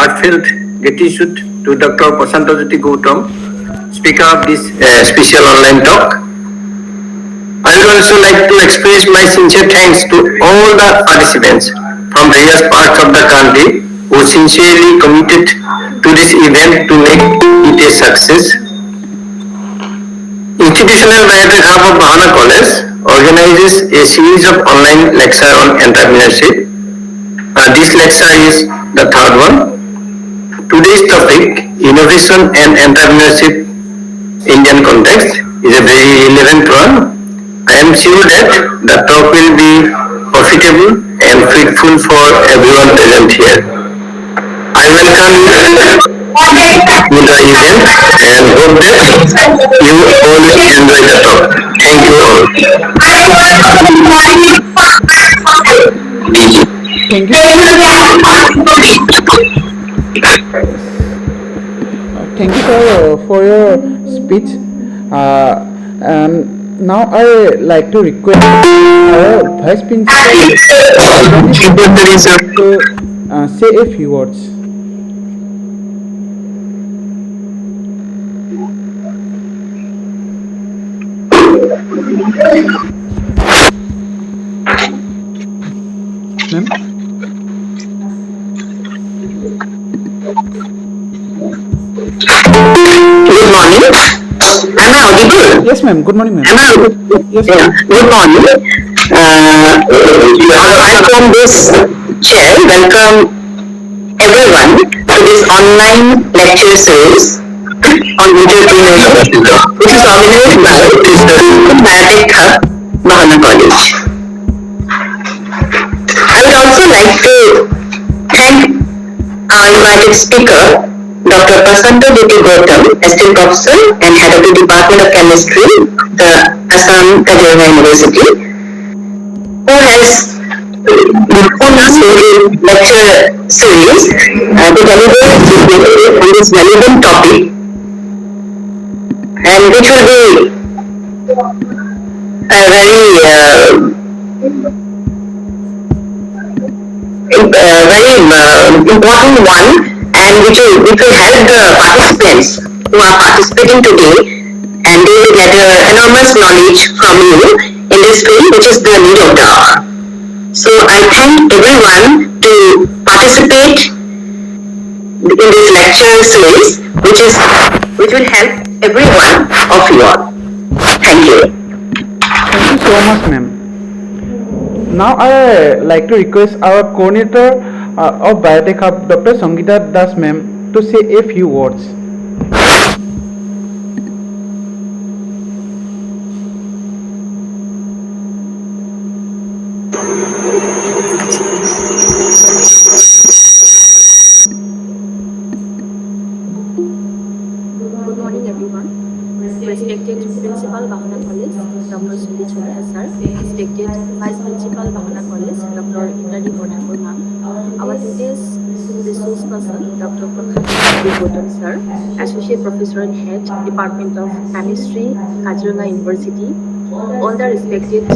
heartfelt gratitude to Dr. Prasanta Goutam, speaker of this special online talk. I would also like to express my sincere thanks to all the participants from various parts of the country who sincerely committed to this event to make it a success. Institutional Biotech Hub of Bahana College organizes a series of online lectures on entrepreneurship. This lecture is the third one. Today's topic, Innovation and Entrepreneurship Indian Context, is a very relevant one. I am sure that the talk will be profitable and fruitful for everyone present here. I welcome you to the event and hope that you all enjoy the talk. Thank you all. Thank you for your speech. Now I like to request our Vice Principal to say a few words. Ma'am? Good morning. Am I audible? Yes, ma'am. Good morning, ma'am. Am I audible? Yes, Yeah. Good morning. I from this chair welcome everyone to this online lecture series on entrepreneurship, which is organized by the Biotech Hub, Mahana College. I would also like to thank our invited speaker, Dr. Prasanta Goutam, Assistant Professor and Head of the Department of Chemistry, the Assam Kaziranga University, who has put us in the lecture series to deliver on this relevant topic, and which will be a very important one, and which will help the participants who are participating today, and they will get enormous knowledge from you in this field, which is the need of the hour. So I thank everyone to participate in this lecture series, which will help every one of you all. Thank you. Thank you so much, ma'am. Now I like to request our coordinator of Biotech Hub, Dr. Sangeeta Das ma'am, to say a few words. Good morning, everyone. Respected Principal Bahana College, Dr. Sundit Chhota sir. Respected Vice Principal Bahana College, Dr. Indrani Bodhapur ma'am. Our today's resource person, Dr. Prasanta Goutam sir, Associate Professor and Head, Department of Chemistry, Kaziranga University. All the respected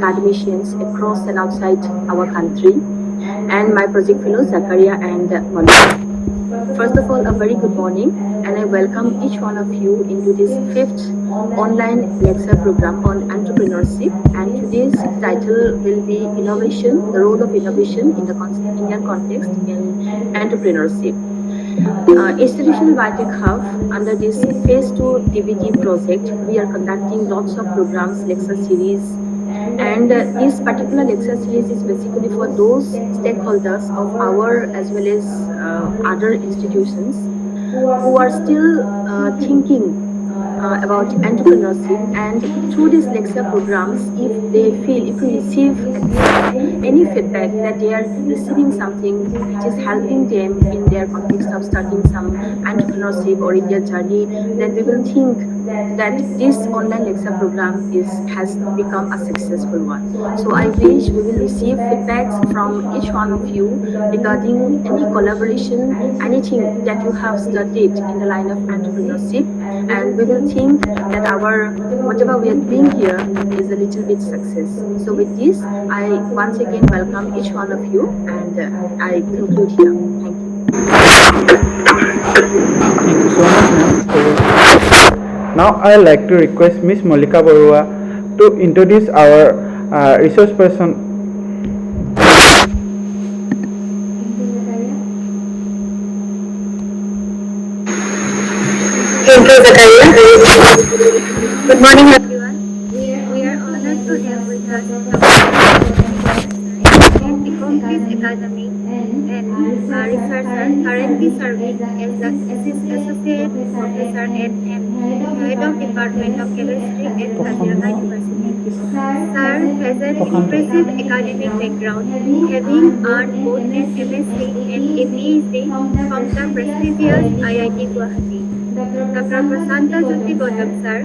academicians across and outside our country, and my project fellows Zakaria and Monica. First of all, a very good morning, and I welcome each one of you into this 5th online lecture program on entrepreneurship. And today's title will be Innovation, the role of innovation in the Indian context in entrepreneurship. Institutional Biotech Hub, under this Phase 2 DVD project, we are conducting lots of programs, lecture series, and this particular lecture series is basically for those stakeholders of our as well as other institutions who are still thinking about entrepreneurship, and through these lecture programs, if we receive any feedback that they are receiving something which is helping them in their context of starting some entrepreneurship or in their journey, then we will think that this online lecture program has become a successful one. So I wish we will receive feedbacks from each one of you regarding any collaboration, anything that you have studied in the line of entrepreneurship, and we will think that whatever we are doing here is a little bit success. So with this, I once again welcome each one of you, and I conclude here. Thank you. Thank you so much, ma'am. Now I'd like to request Miss Malika Barua to introduce our resource person. Thank you, Zakaria. Good morning, everyone. We are honored to have with us Dr. an accomplished academic and researcher currently serving as the Associate Professor and Head of Department of Chemistry at Kaziranga University. Sir has an impressive academic background, having earned both an MSc and a PhD from the prestigious IIT Guwahati. Dr. Prasanta Goutam sir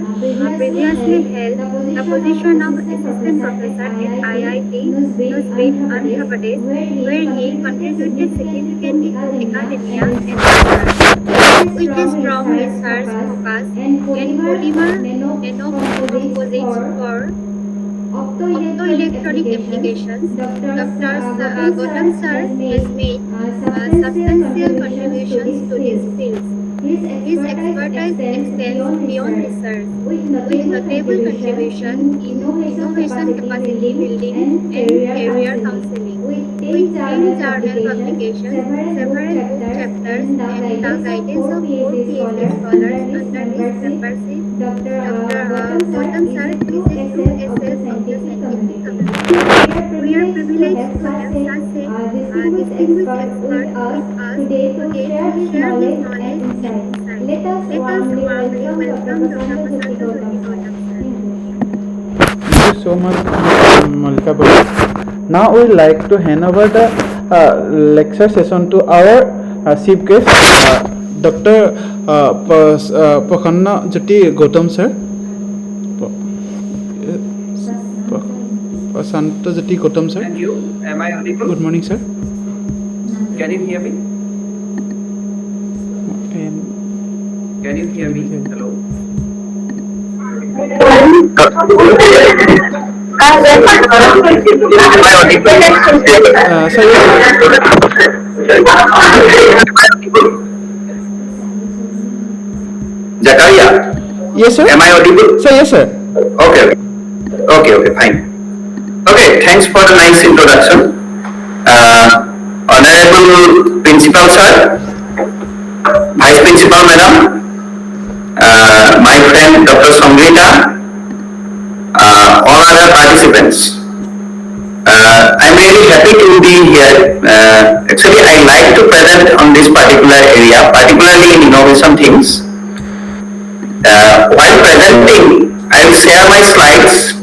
previously held the position of Assistant Professor at IIT Dept, Andhra Pradesh, where he contributed significantly to academia and research, with a strong research focus in polymer nanocomposites for optoelectronic applications. Dr. Goutam sir has made substantial contributions to these fields. His expertise extends beyond research, with notable contribution in innovation capacity building and career counseling, with 10 journal publications, several book chapters, and the guidance of 4 PhD scholars under his membership. Dr. Goutam sir is a true asset of the scientific community. We are privileged to have such a distinguished expert with us today to share his knowledge and insight. Let us warmly welcome Dr. Prasanta Goutam sir. Thank you so much, Miss Malika Barua. Now we would like to hand over the lecture session to our chief guest, Dr. Prasanta Jyoti Goutam sir. Prasanta Jyoti Goutam sir. Thank you. Am I audible? Good morning, sir. Can you hear me? Can you hear me? Hello. Sir, Zakaria, yes, sir. am I audible? Sir, yes, sir. Okay, fine. Okay, thanks for the nice introduction. Honorable Principal Sir, Vice Principal Madam, my friend Dr. Sangrita, all other participants. I'm really happy to be here. Actually, I like to present on this particular area, particularly in innovation things. While presenting, I will share my slides,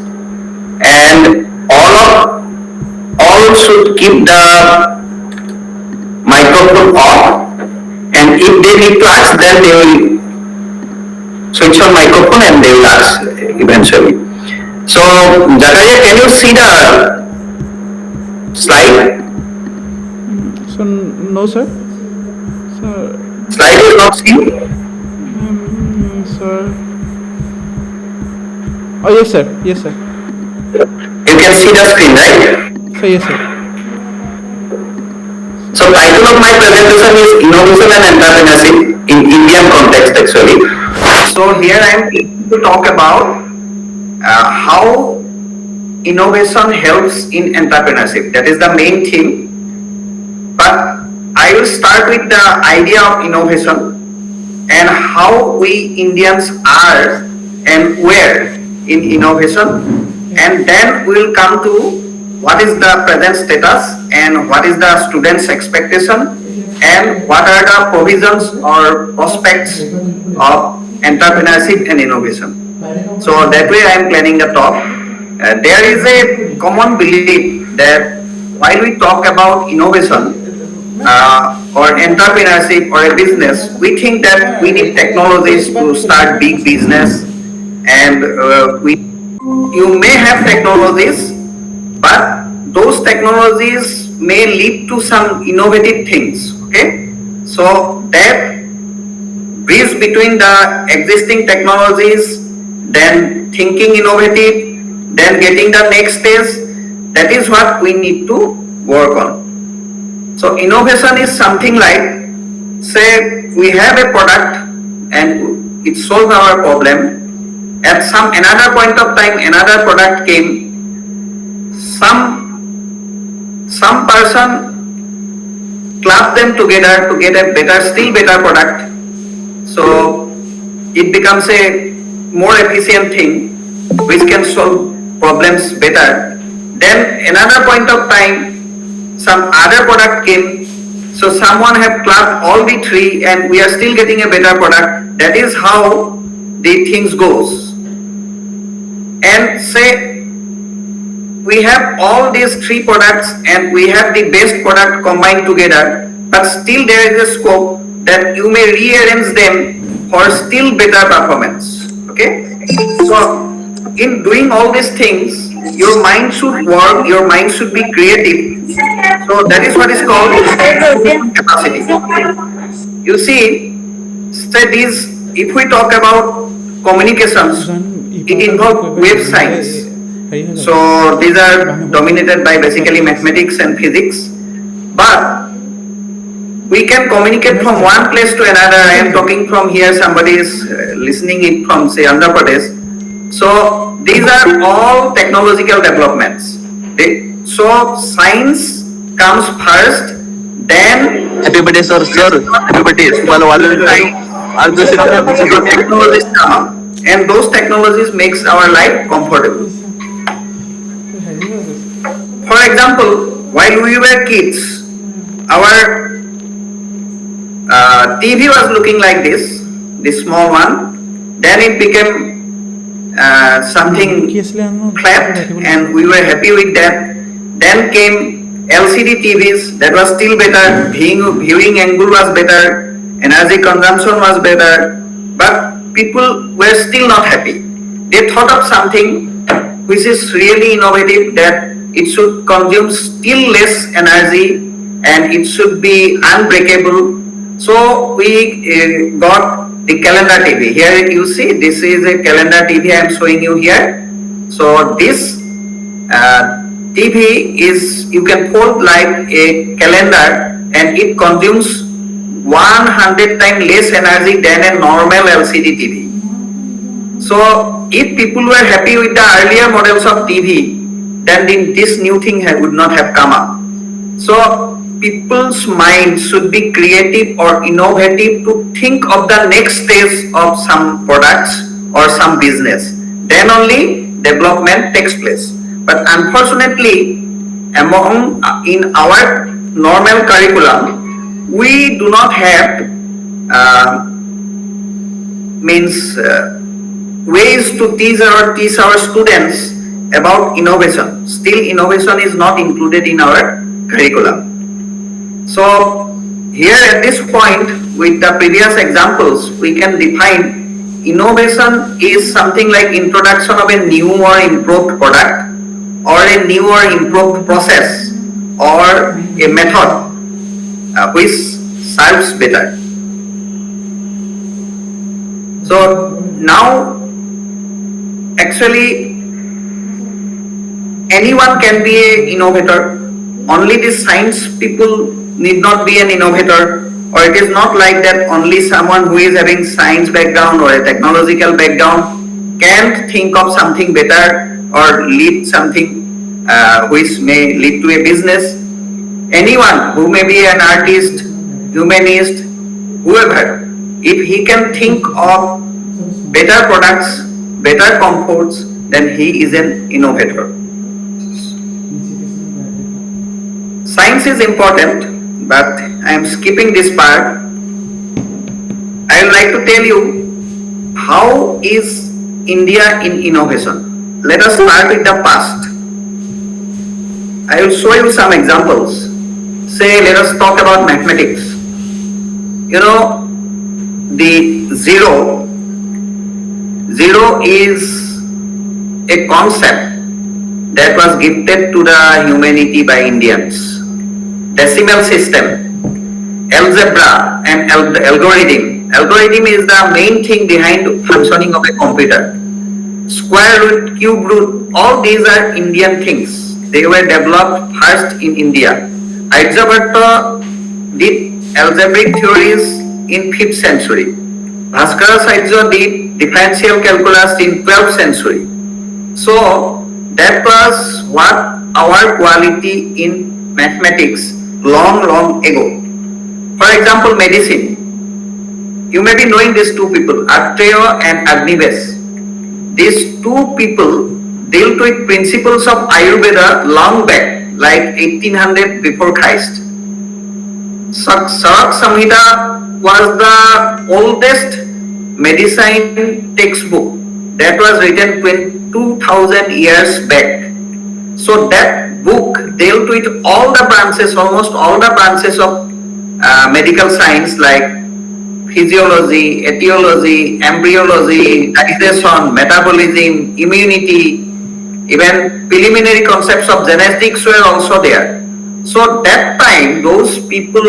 and all should keep the microphone off, and if they need to ask, then they will switch on microphone and they will ask eventually. So, Zakaria, can you see the slide? So, no, sir. Sir, Slide is not seen? sir. Oh, yes, sir. Yes, sir. You can see the screen, right? Sir, yes, sir. So title of my presentation is Innovation and Entrepreneurship in Indian Context actually. So here I am going to talk about how innovation helps in entrepreneurship. That is the main theme. But I will start with the idea of innovation and how we Indians are and where in innovation, and then we will come to what is the present status and what is the students' expectation and what are the provisions or prospects of entrepreneurship and innovation. So that way I am planning the talk. There is a common belief that while we talk about innovation or entrepreneurship or a business, we think that we need technologies to start big business, and you may have technologies, but those technologies may lead to some innovative things. Okay, so that bridge between the existing technologies, then thinking innovative, then getting the next stage, that is what we need to work on. So innovation is something like say we have a product and it solves our problem. At some another point of time, another product came. Some person club them together to get a better, still better product. So it becomes a more efficient thing which can solve problems better. Then another point of time, some other product came. So someone have clubbed all the three and we are still getting a better product. That is how the things goes. And say we have all these three products and we have the best product combined together, but still there is a scope that you may rearrange them for still better performance. Okay? So in doing all these things, your mind should work, your mind should be creative. So that is what is called capacity. You see, say these, if we talk about communications, it involves wave science. So these are dominated by basically mathematics and physics. But we can communicate from one place to another. I am talking from here, somebody is listening it from say Andhra Pradesh. So these are all technological developments. So science comes first, then Happy birthday, sir. Happy birthday. technologies come, and those technologies makes our life comfortable. For example, while we were kids, our TV was looking like this small one. Then it became something flat, and we were happy with that. Then came LCD TVs, that was still better. Viewing angle was better, energy consumption was better, but people were still not happy. They thought of something which is really innovative, that it should consume still less energy and it should be unbreakable. So we got the calendar TV. Here you see, this is a calendar TV I am showing you here. So this TV is, you can fold like a calendar and it consumes 100 times less energy than a normal LCD TV. So if people were happy with the earlier models of TV, then this new thing would not have come up. So people's mind should be creative or innovative to think of the next stage of some products or some business. Then only development takes place. But unfortunately, in our normal curriculum, we do not have ways to teach our students about innovation. Still, innovation is not included in our curriculum. So here at this point, with the previous examples, we can define innovation is something like introduction of a new or improved product, or a new or improved process, or a method which serves better. So now actually anyone can be an innovator. Only the science people need not be an innovator, or it is not like that only someone who is having science background or a technological background can think of something better or lead something which may lead to a business. Anyone who may be an artist, humanist, whoever, if he can think of better products, better comforts, then he is an innovator. Science is important, but I am skipping this part. I would like to tell you how is India in innovation. Let us start with the past. I will show you some examples. Say, let us talk about mathematics. You know, the zero is a concept that was gifted to the humanity by Indians. Decimal system, algebra and algorithm. Algorithm is the main thing behind functioning of a computer. Square root, cube root, all these are Indian things. They were developed first in India. Aryabhatta did algebraic theories in 5th century. Bhaskaracharya did differential calculus in 12th century. So that was what our quality in mathematics long ago. For example, medicine. You may be knowing these two people, Atreya and Agnivesh. These two people dealt with principles of Ayurveda long back, like 1800 before Christ. Sarak Samhita was the oldest medicine textbook that was written 2000 years back. So that book dealt with all the branches, almost all the branches of medical science like physiology, etiology, embryology, digestion, metabolism, immunity, even preliminary concepts of genetics were also there. So that time those people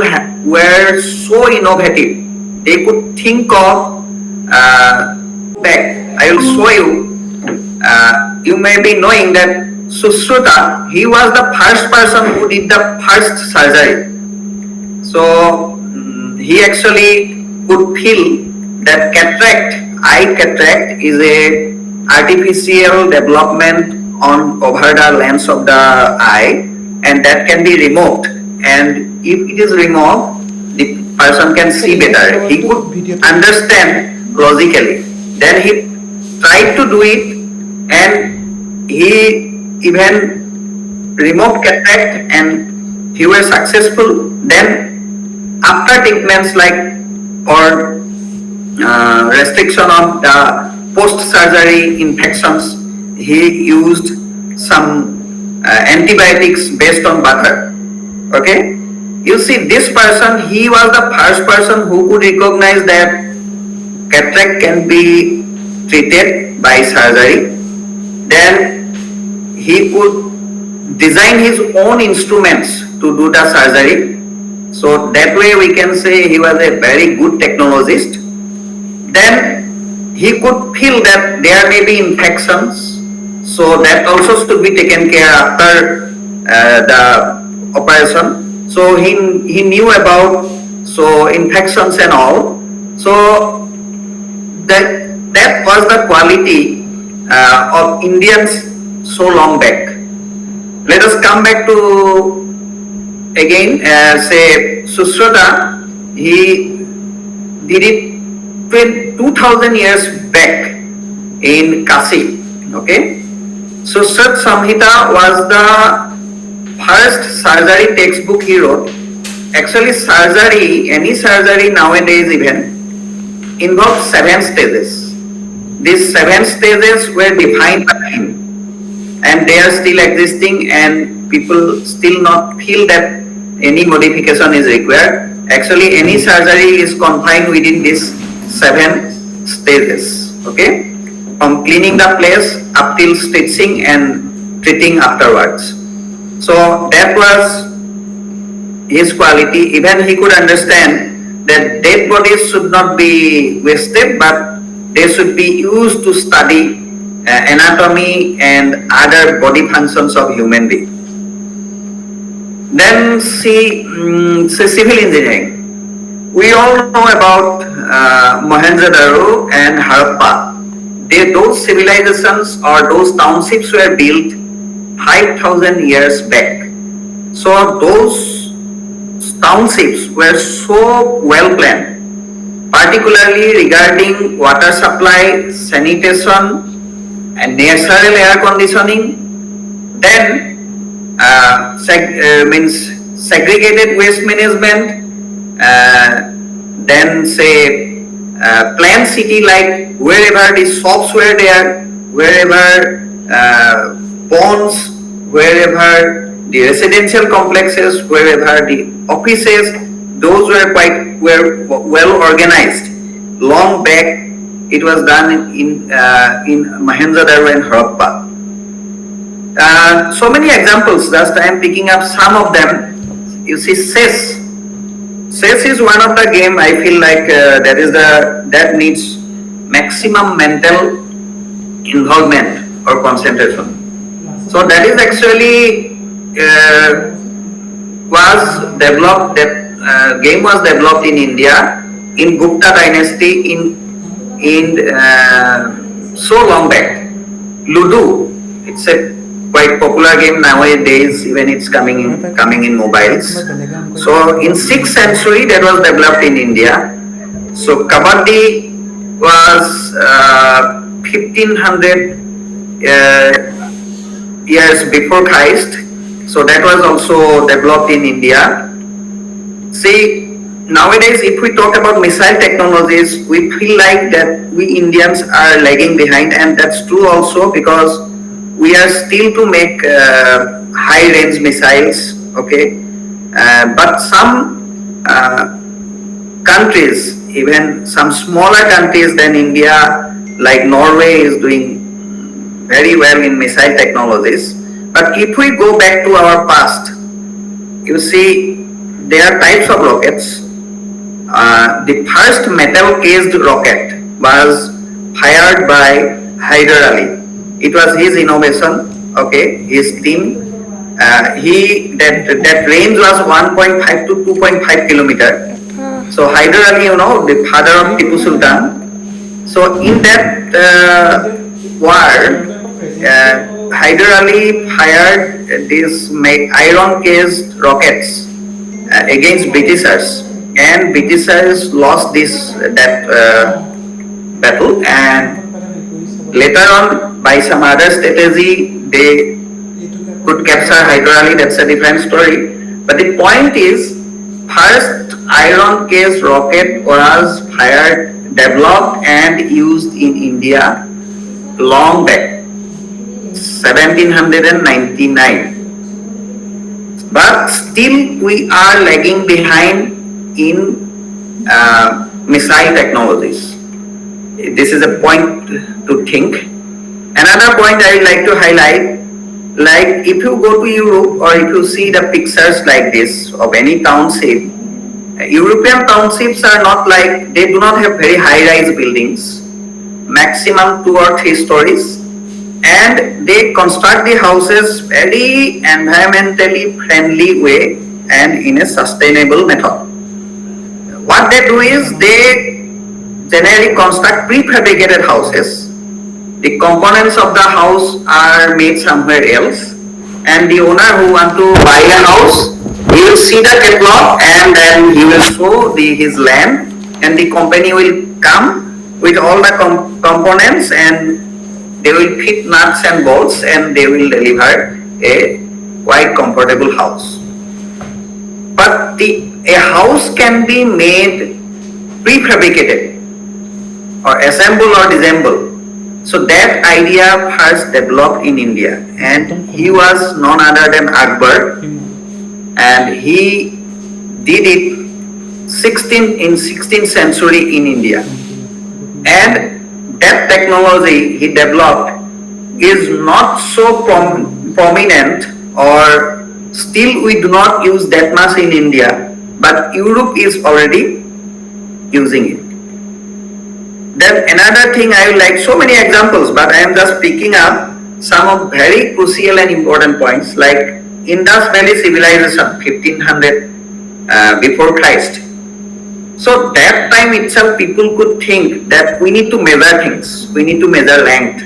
were so innovative. They could think of back. I will show you. You may be knowing that Sushruta, he was the first person who did the first surgery. So he actually could feel that eye cataract is a artificial development over the lens of the eye, and that can be removed. And if it is removed, the person can see better. He could understand logically. Then he tried to do it, and he even removed cataract, and he was successful. Then after treatments like or restriction of the post-surgery infections, he used some antibiotics based on butter. Okay, you see, this person, he was the first person who could recognize that cataract can be treated by surgery. Then he could design his own instruments to do the surgery. So that way we can say he was a very good technologist. Then he could feel that there may be infections, so that also should be taken care after the operation. So he knew about infections and all. So that was the quality of Indians so long back. Let us come back to again, say Sushruta, he did it 2000 years back in Kashi. Okay, Sushruta Samhita was the first surgery textbook he wrote. Actually, any surgery nowadays even involves 7 stages. These 7 stages were defined by him, and they are still existing, and people still not feel that any modification is required. Actually, any surgery is confined within these 7 stages. Okay, from cleaning the place up till stitching and treating afterwards. So that was his quality. Even he could understand that dead bodies should not be wasted, but they should be used to study anatomy and other body functions of human being. Then see civil engineering. We all know about Mohenjo-daro and Harappa. Those civilizations or those townships were built 5,000 years back. So those townships were so well planned, particularly regarding water supply, sanitation, and natural air conditioning. Then segregated waste management, then say planned city, like wherever the shops were there, wherever ponds, wherever the residential complexes, wherever the offices, those were well organized. Long back, it was done in Mohenjo-daro and Harappa. So many examples, just I am picking up some of them. You see, chess. Chess is one of the game I feel like that needs maximum mental involvement or concentration. So that is actually was developed, that game was developed in India in Gupta dynasty in so long back. Ludo, it's a quite popular game nowadays. Even it's coming in mobiles. So in 6th century that was developed in India. So Kabaddi was 1500 years before Christ. So that was also developed in India. See, nowadays if we talk about missile technologies, we feel like that we Indians are lagging behind, and that's true also because we are still to make high range missiles, okay? But some countries, even some smaller countries than India, like Norway, is doing very well in missile technologies. But if we go back to our past, you see there are types of rockets. The first metal cased rocket was fired by Hyder Ali. It was his innovation, okay, his team. That range was 1.5 to 2.5 kilometer. So Hyder Ali, the father of Tipu Sultan. So in that war, Hyder Ali fired these iron cased rockets against Britishers, and Britishers lost that battle, and later on by some other strategy they could capture Hyder Ali. That's a different story. But the point is, first iron cased rocket was developed and used in India long back, 1799. But still we are lagging behind in missile technologies. This is a point to think. Another point I would like to highlight, like if you go to Europe or if you see the pictures like this of any township, European townships are not like, they do not have very high-rise buildings, maximum 2 or 3 stories, and they construct the houses very environmentally friendly way and in a sustainable method. What they do is they generally construct prefabricated houses. The components of the house are made somewhere else, and the owner who want to buy a house, he will see the catalog and then he will show his land, and the company will come with all the components and they will fit nuts and bolts and they will deliver a quite comfortable house. But a house can be made prefabricated or assemble or disassemble. So that idea first developed in India, and he was none other than Akbar, and he did it in 16th century in India. And that technology he developed is not so prominent, or still we do not use that much in India, but Europe is already using it. Then another thing I would like, so many examples, but I am just picking up some of very crucial and important points, like Indus Valley civilization, 1500 before Christ. So that time itself people could think that we need to measure things, we need to measure length.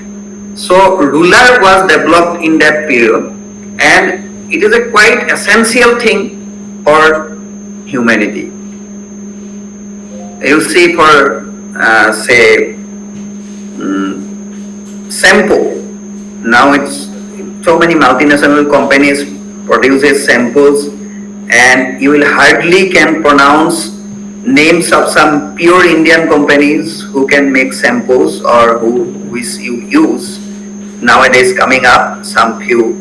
So ruler was developed in that period, and it is a quite essential thing for humanity. You see, for say shampoo, now it's so many multinational companies produces shampoos, and you will hardly can pronounce names of some pure Indian companies who can make shampoos or who you use nowadays coming up, some few.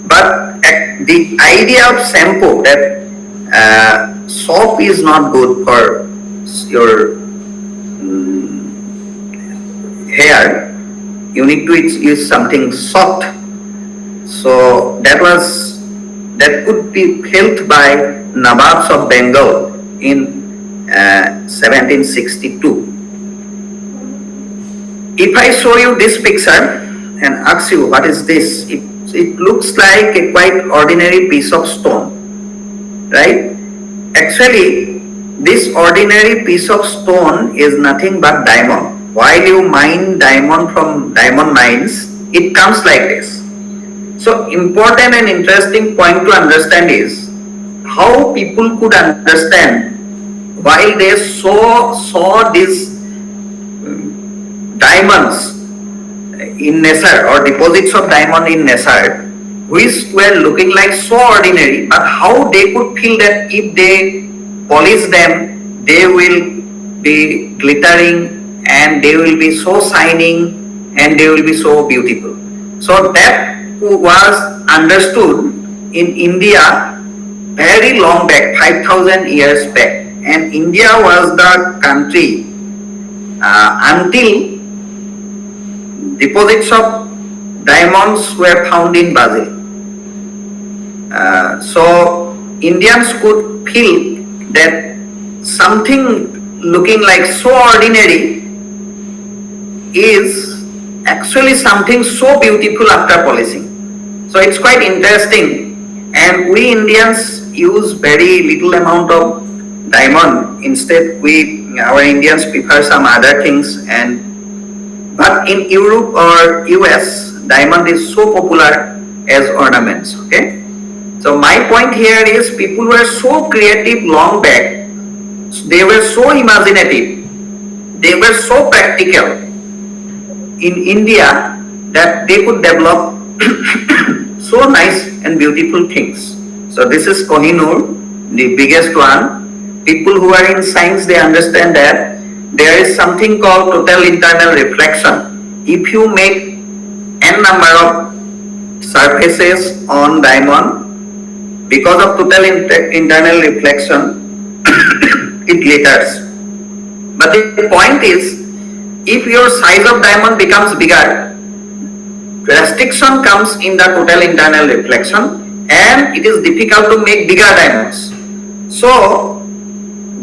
But the idea of shampoo, that soap is not good for your hair, you need to use something soft. So that could be built by Nababs of Bengal in 1762. If I show you this picture and ask you what is this, it looks like a quite ordinary piece of stone, right? actually this ordinary piece of stone is nothing but diamond. While you mine diamond from diamond mines, it comes like this. So important and interesting point to understand is how people could understand while they saw these diamonds in Nesar or deposits of diamond in Nesar, which were looking like so ordinary, but how they could feel that if they polish them, they will be glittering and they will be so shining and they will be so beautiful. So that was understood in India very long back, 5,000 years back, and India was the country until deposits of diamonds were found in Brazil. So Indians could feel that something looking like so ordinary is actually something so beautiful after polishing. So it's quite interesting, and we Indians use very little amount of diamond. Instead, our Indians prefer some other things, but in Europe or US, diamond is so popular as ornaments. Okay, so my point here is people were so creative long back. They were so imaginative. They were so practical in India that they could develop so nice and beautiful things. So this is Kohinoor, the biggest one. People who are in science, they understand that there is something called total internal reflection. If you make n number of surfaces on diamond, because of total internal reflection, it glitters. But the point is, if your size of diamond becomes bigger, restriction comes in the total internal reflection, and it is difficult to make bigger diamonds. So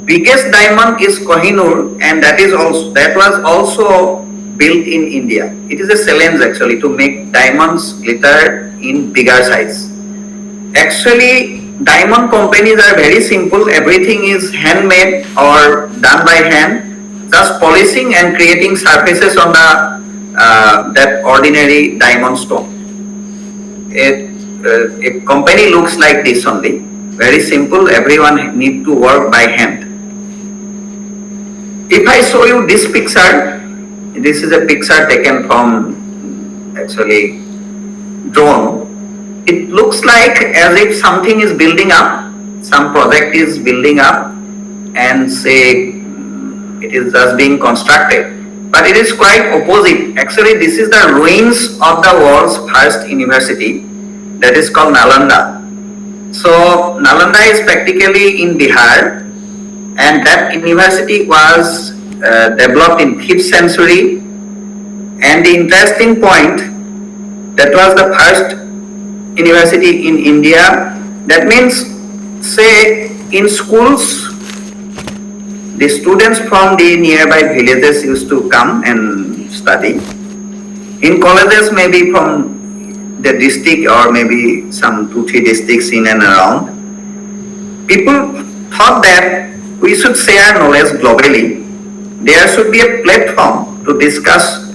biggest diamond is Kohinoor, and that was also built in India. It is a challenge actually to make diamonds glitter in bigger size. Actually, diamond companies are very simple. Everything is handmade or done by hand, just polishing and creating surfaces on the that ordinary diamond stone. A company looks like this only. Very simple. Everyone need to work by hand. If I show you this picture, this is a picture taken from actually drone. It looks like as if something is building up, some project is building up, and say it is just being constructed. But it is quite opposite. Actually, this is the ruins of the world's first university, that is called Nalanda. So Nalanda is practically in Bihar, and that university was developed in 5th century. And the interesting point, that was the first university in India. That means, say, in schools, the students from the nearby villages used to come and study. In colleges, maybe from the district or maybe some 2-3 districts in and around. People thought that we should share knowledge globally. There should be a platform to discuss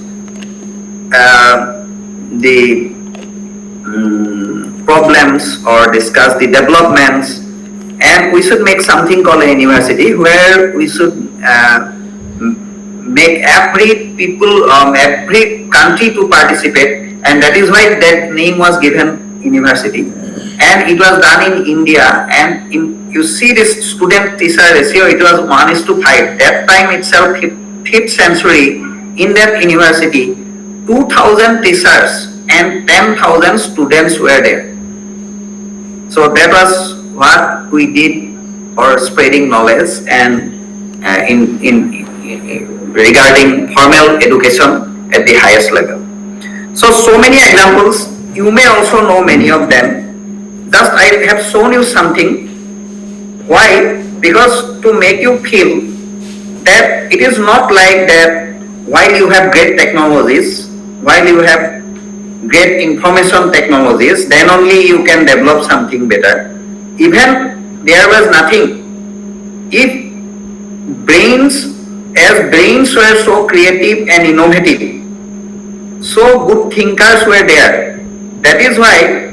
the problems or discuss the developments, and we should make something called a university where we should make every people, every country to participate, and that is why that name was given university. And it was done in India, and you see this student-teacher ratio, it was 1:5. That time itself, 5th century, in that university, 2,000 teachers and 10,000 students were there. So that was what we did for spreading knowledge and regarding formal education at the highest level. So many examples. You may also know many of them. Just I have shown you something. Why? Because to make you feel that it is not like that while you have great technologies, while you have great information technologies, then only you can develop something better. Even there was nothing, if brains, as brains were so creative and innovative, so good thinkers were there. That is why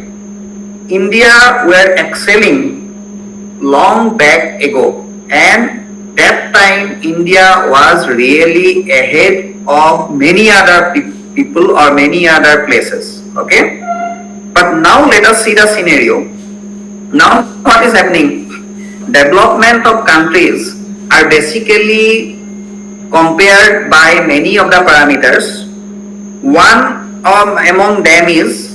India were excelling long back ago, and that time India was really ahead of many other people or many other places. Okay, but now let us see the scenario. Now what is happening? Development of countries are basically compared by many of the parameters. One among them is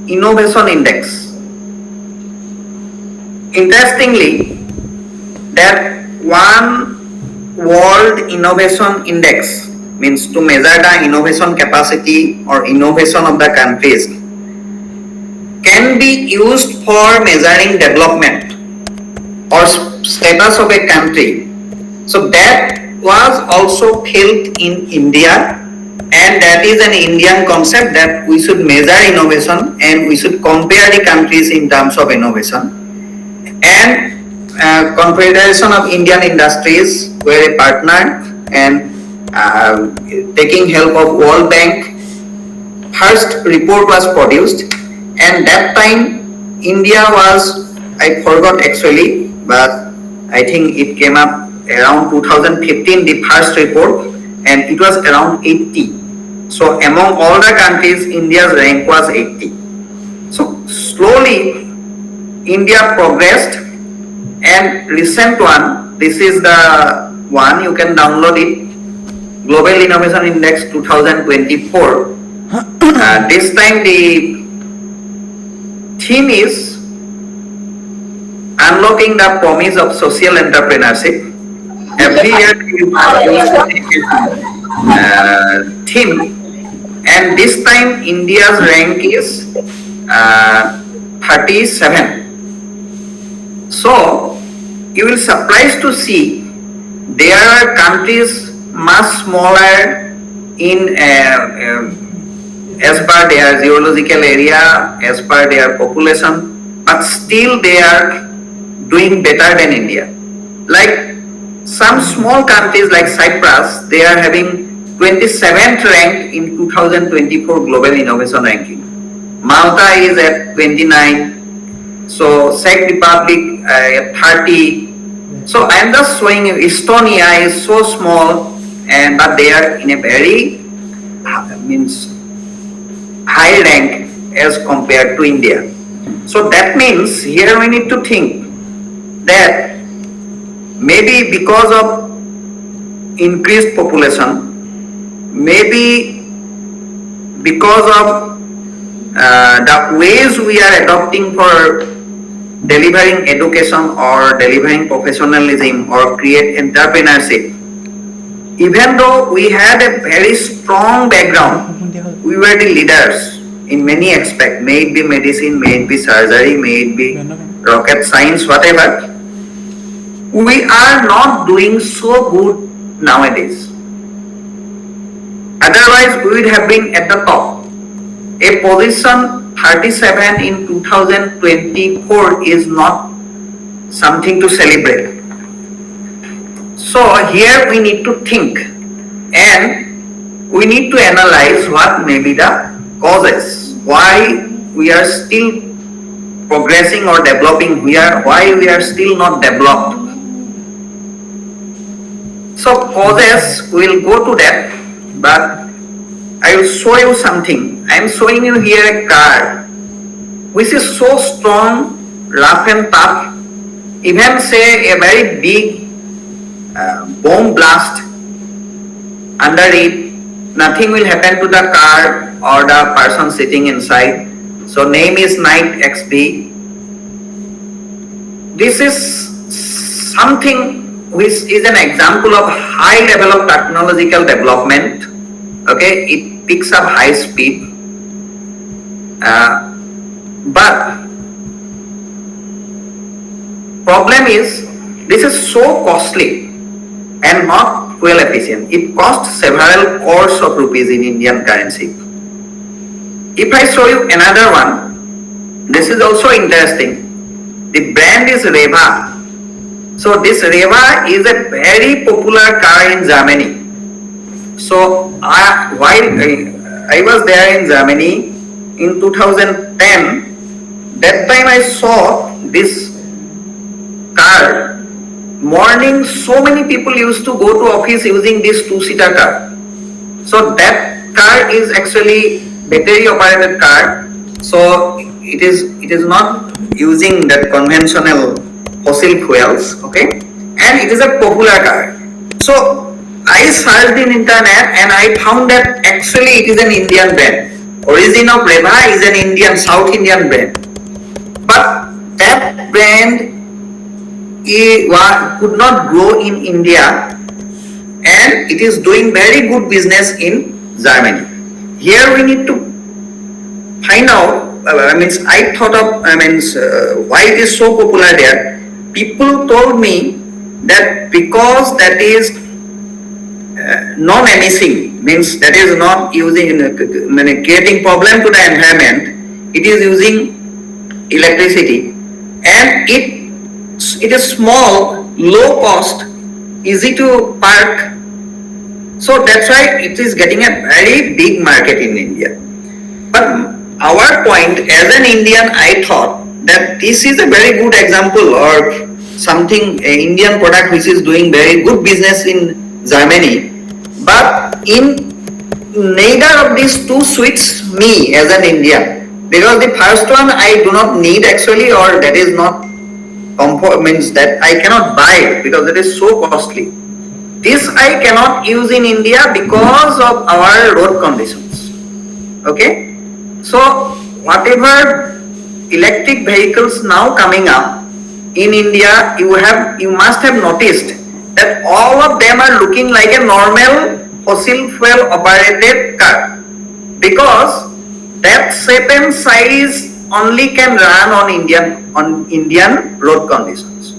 innovation index. Interestingly, that one world innovation index, means to measure the innovation capacity or innovation of the countries, can be used for measuring development or status of a country. So that was also felt in India, and that is an Indian concept that we should measure innovation and we should compare the countries in terms of innovation. And Confederation of Indian Industries were a partner, and taking help of World Bank, first report was produced, and that time India was, I forgot actually, but I think it came up around 2015, the first report, and it was around 80. So among all the countries, India's rank was 80. So slowly India progressed, and recent one, this is the one, you can download it, Global Innovation Index 2024. This time the theme is unlocking the promise of social entrepreneurship. Every year theme, and this time India's rank is 37. So you will surprised to see there are countries much smaller in as per their geological area, as per their population, but still they are doing better than India. Like some small countries like Cyprus, they are having 27th rank in 2024 Global Innovation Ranking. Malta is at 29. So Czech Republic at 30. So I am just showing you Estonia is so small, and but they are in a very high rank as compared to India. So that means here we need to think that maybe because of increased population, maybe because of the ways we are adopting for delivering education or delivering professionalism or create entrepreneurship, even though we had a very strong background, we were the leaders in many aspects, may it be medicine, may it be surgery, may it be rocket science, whatever. We are not doing so good nowadays. Otherwise, we would have been at the top. A position 37 in 2024 is not something to celebrate. So here we need to think, and we need to analyze what may be the causes, why we are still progressing or developing, why we are still not developed. So causes, we will go to that, but I will show you something. I am showing you here a car which is so strong, rough and tough. Even say a very big bomb blast under it, nothing will happen to the car or the person sitting inside. So name is Night XB. This is something which is an example of high level of technological development. Okay, it picks up high speed, but problem is this is so costly and not fuel efficient. It costs several crores of rupees in Indian currency. If I show you another one, this is also interesting. The brand is Reva. So this Reva is a very popular car in Germany. So while I was there in Germany in 2010, that time I saw this car. Morning, so many people used to go to office using this two-seater car. So that car is actually battery operated car. So it is not using that conventional fossil fuels, okay? And it is a popular car. So I searched in internet and I found that actually it is an Indian brand. Origin of Reva is an Indian, South Indian brand. But that brand could not grow in India and it is doing very good business in Germany. Here we need to find out, I thought of, why it is so popular there. People told me that because that is non-emitting, means that is not using, creating problem to the environment, it is using electricity and it is small, low cost, easy to park. So that's why it is getting a very big market in India. But our point as an Indian, I thought that this is a very good example or something, Indian product which is doing very good business in Germany. But in neither of these two suits me as an Indian. Because the first one I do not need actually, or that is not comfort, means that I cannot buy it because it is so costly. This I cannot use in India because of our road conditions. Okay, so whatever electric vehicles now coming up in India, you must have noticed that all of them are looking like a normal fossil fuel operated car because that shape and size only can run on Indian road conditions.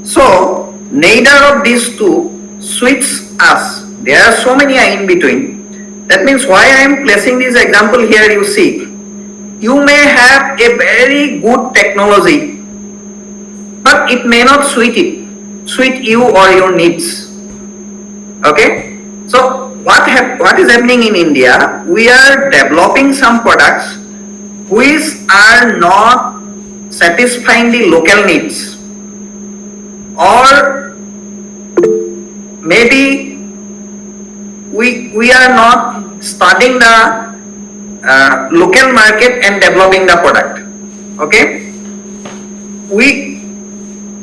So neither of these two suits us. There are so many in between. That means why I am placing this example here, you see, you may have a very good technology, but it may not suit you or your needs. Okay, so what is happening in India? We are developing some products which are not satisfying the local needs, or maybe we are not studying the local market and developing the product. Okay, we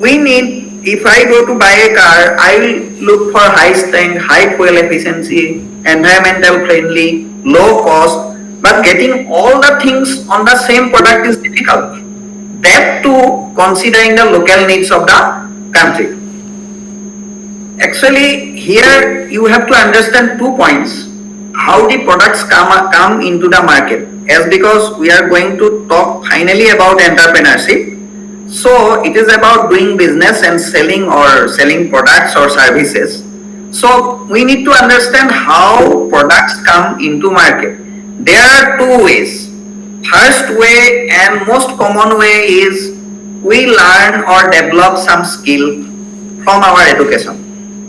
need, if I go to buy a car, I will look for high strength, high fuel efficiency, environmental friendly, low cost, but getting all the things on the same product is difficult. That too, considering the local needs of the country. Actually, here you have to understand 2 points. How the products come into the market. As because we are going to talk finally about entrepreneurship. So it is about doing business and selling products or services. So we need to understand how products come into market. There are 2 ways. First way and most common way is we learn or develop some skill from our education.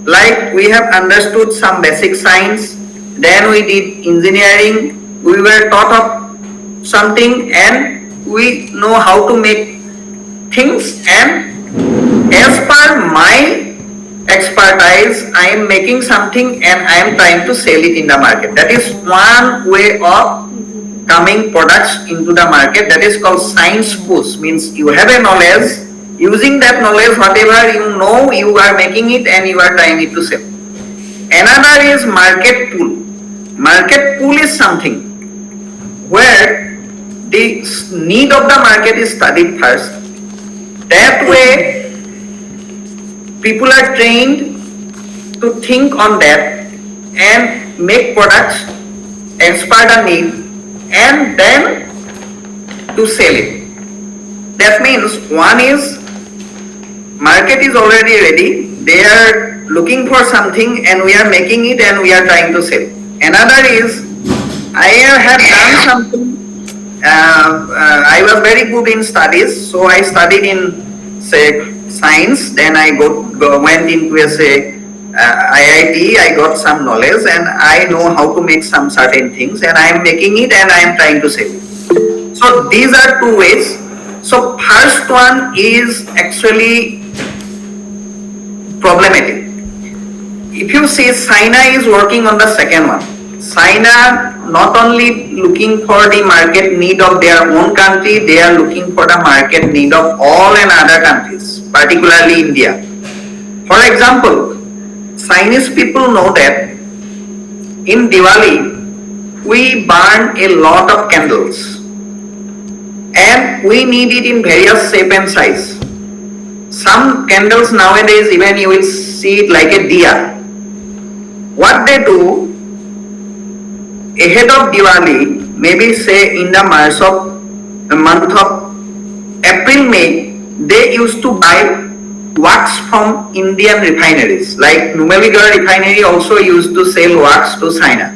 Like we have understood some basic science, then we did engineering, we were taught of something and we know how to make things, and as per my expertise, I am making something and I am trying to sell it in the market. That is one way of coming products into the market. That is called science push, means you have a knowledge, using that knowledge, whatever you know, you are making it and you are trying it to sell. Another is market pull. Market pull is something where the need of the market is studied first. That way, people are trained to think on that and make products as per the need and then to sell it. That means one is market is already ready, they are looking for something and we are making it and we are trying to sell. Another is I have done something, I was very good in studies, so I studied in say science, then I went into IIT, I got some knowledge and I know how to make some certain things and I am making it and I am trying to sell it. So these are two ways. So first one is actually problematic. If you see, China is working on the second one. China not only looking for the market need of their own country, they are looking for the market need of all and other countries, particularly India. For example, Chinese people know that in Diwali we burn a lot of candles and we need it in various shape and size. Some candles nowadays even you will see it like a diya. What they do, ahead of Diwali, maybe say in the month of April, May, they used to buy wax from Indian refineries. Like Numaligarh refinery also used to sell wax to China.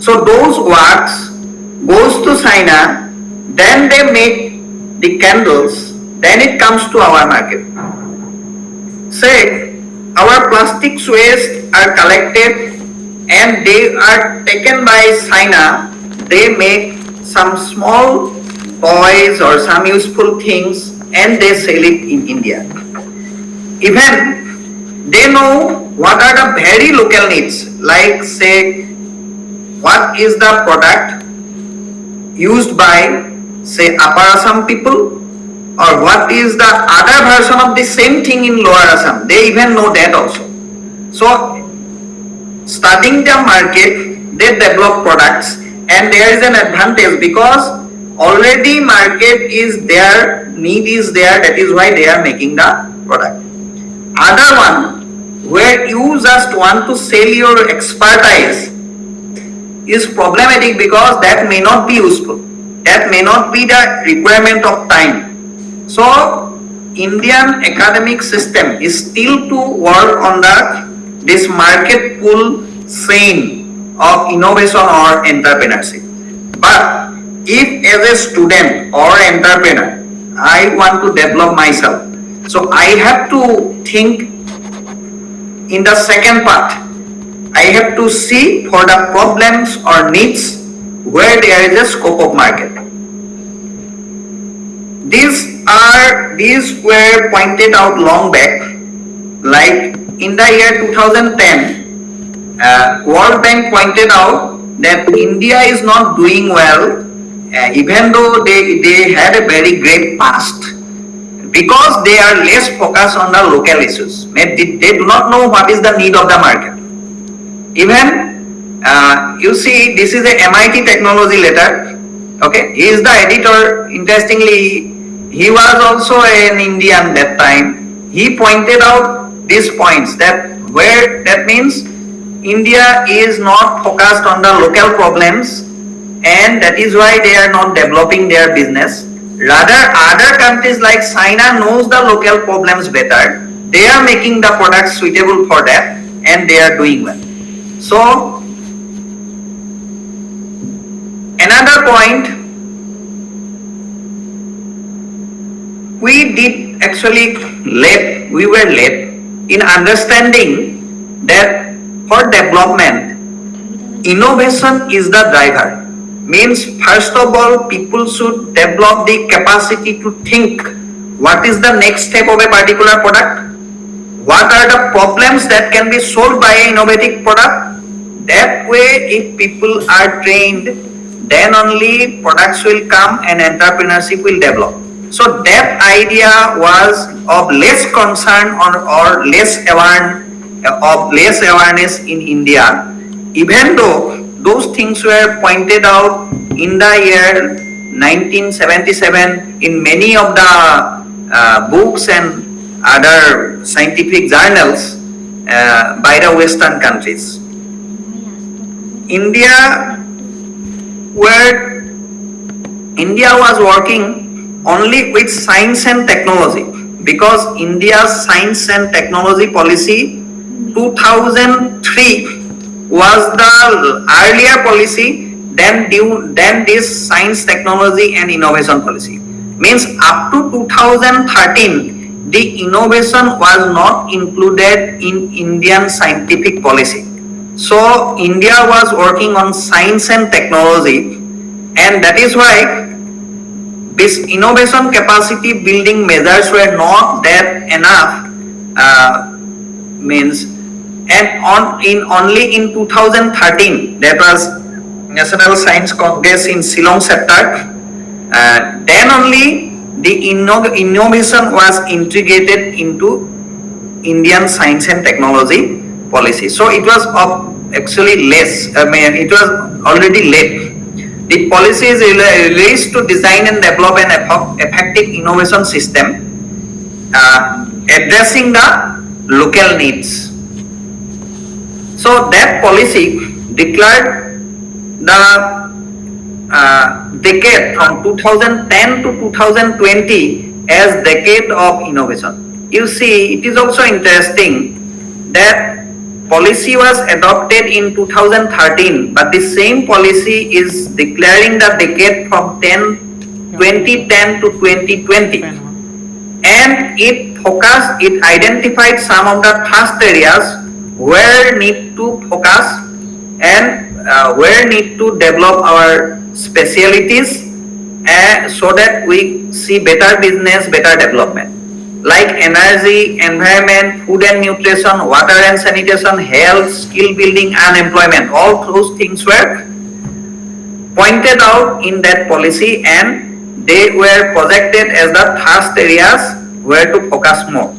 So those wax goes to China, then they make the candles, then it comes to our market. Say, our plastics waste are collected and they are taken by China, they make some small toys or some useful things and they sell it in India. Even they know what are the very local needs, like say what is the product used by say Upper Assam people or what is the other version of the same thing in Lower Assam. They even know that also. So studying the market, they develop products and there is an advantage because already market is there, need is there, that is why they are making the product. Other one, where you just want to sell your expertise is problematic because that may not be useful. That may not be the requirement of time. So Indian academic system is still to work on this market pull chain of innovation or entrepreneurship. But if as a student or entrepreneur, I want to develop myself, so I have to think in the second part. I have to see for the problems or needs where there is a scope of market. These were pointed out long back, like in the year 2010, World Bank pointed out that India is not doing well, even though they had a very great past, because they are less focused on the local issues. They do not know what is the need of the market. Even you see, this is a MIT technology letter. Okay, he is the editor. Interestingly, he was also an Indian that time. He pointed out these points that means India is not focused on the local problems, and that is why they are not developing their business. Rather, other countries like China knows the local problems better. They are making the products suitable for that, and they are doing well. So, another point, we were late in understanding that for development, innovation is the driver. Means first of all, people should develop the capacity to think what is the next step of a particular product, what are the problems that can be solved by an innovative product. That way, if people are trained, then only products will come and entrepreneurship will develop. So that idea was of less concern or less awareness in India, even though those things were pointed out in the year 1977 in many of the books and other scientific journals by the Western countries. India was working only with science and technology, because India's science and technology policy 2003 was the earlier policy than this science, technology and innovation policy. Means up to 2013 the innovation was not included in Indian scientific policy. So India was working on science and technology, and that is why this innovation capacity building measures were not that enough. Means, and only in 2013, that was National Science Congress in Shillong sector. Then only the innovation was integrated into Indian science and technology policy. So it was actually less. It was already late. The policy is released to design and develop an effective innovation system addressing the local needs. So that policy declared the decade from 2010 to 2020 as decade of innovation. You see, it is also interesting that policy was adopted in 2013, but the same policy is declaring the decade from 2010 to 2020, and it identified some of the thrust areas where need to focus and where need to develop our specialities so that we see better business, better development, like energy, environment, food and nutrition, water and sanitation, health, skill building, unemployment. All those things were pointed out in that policy, and they were projected as the thrust areas where to focus more.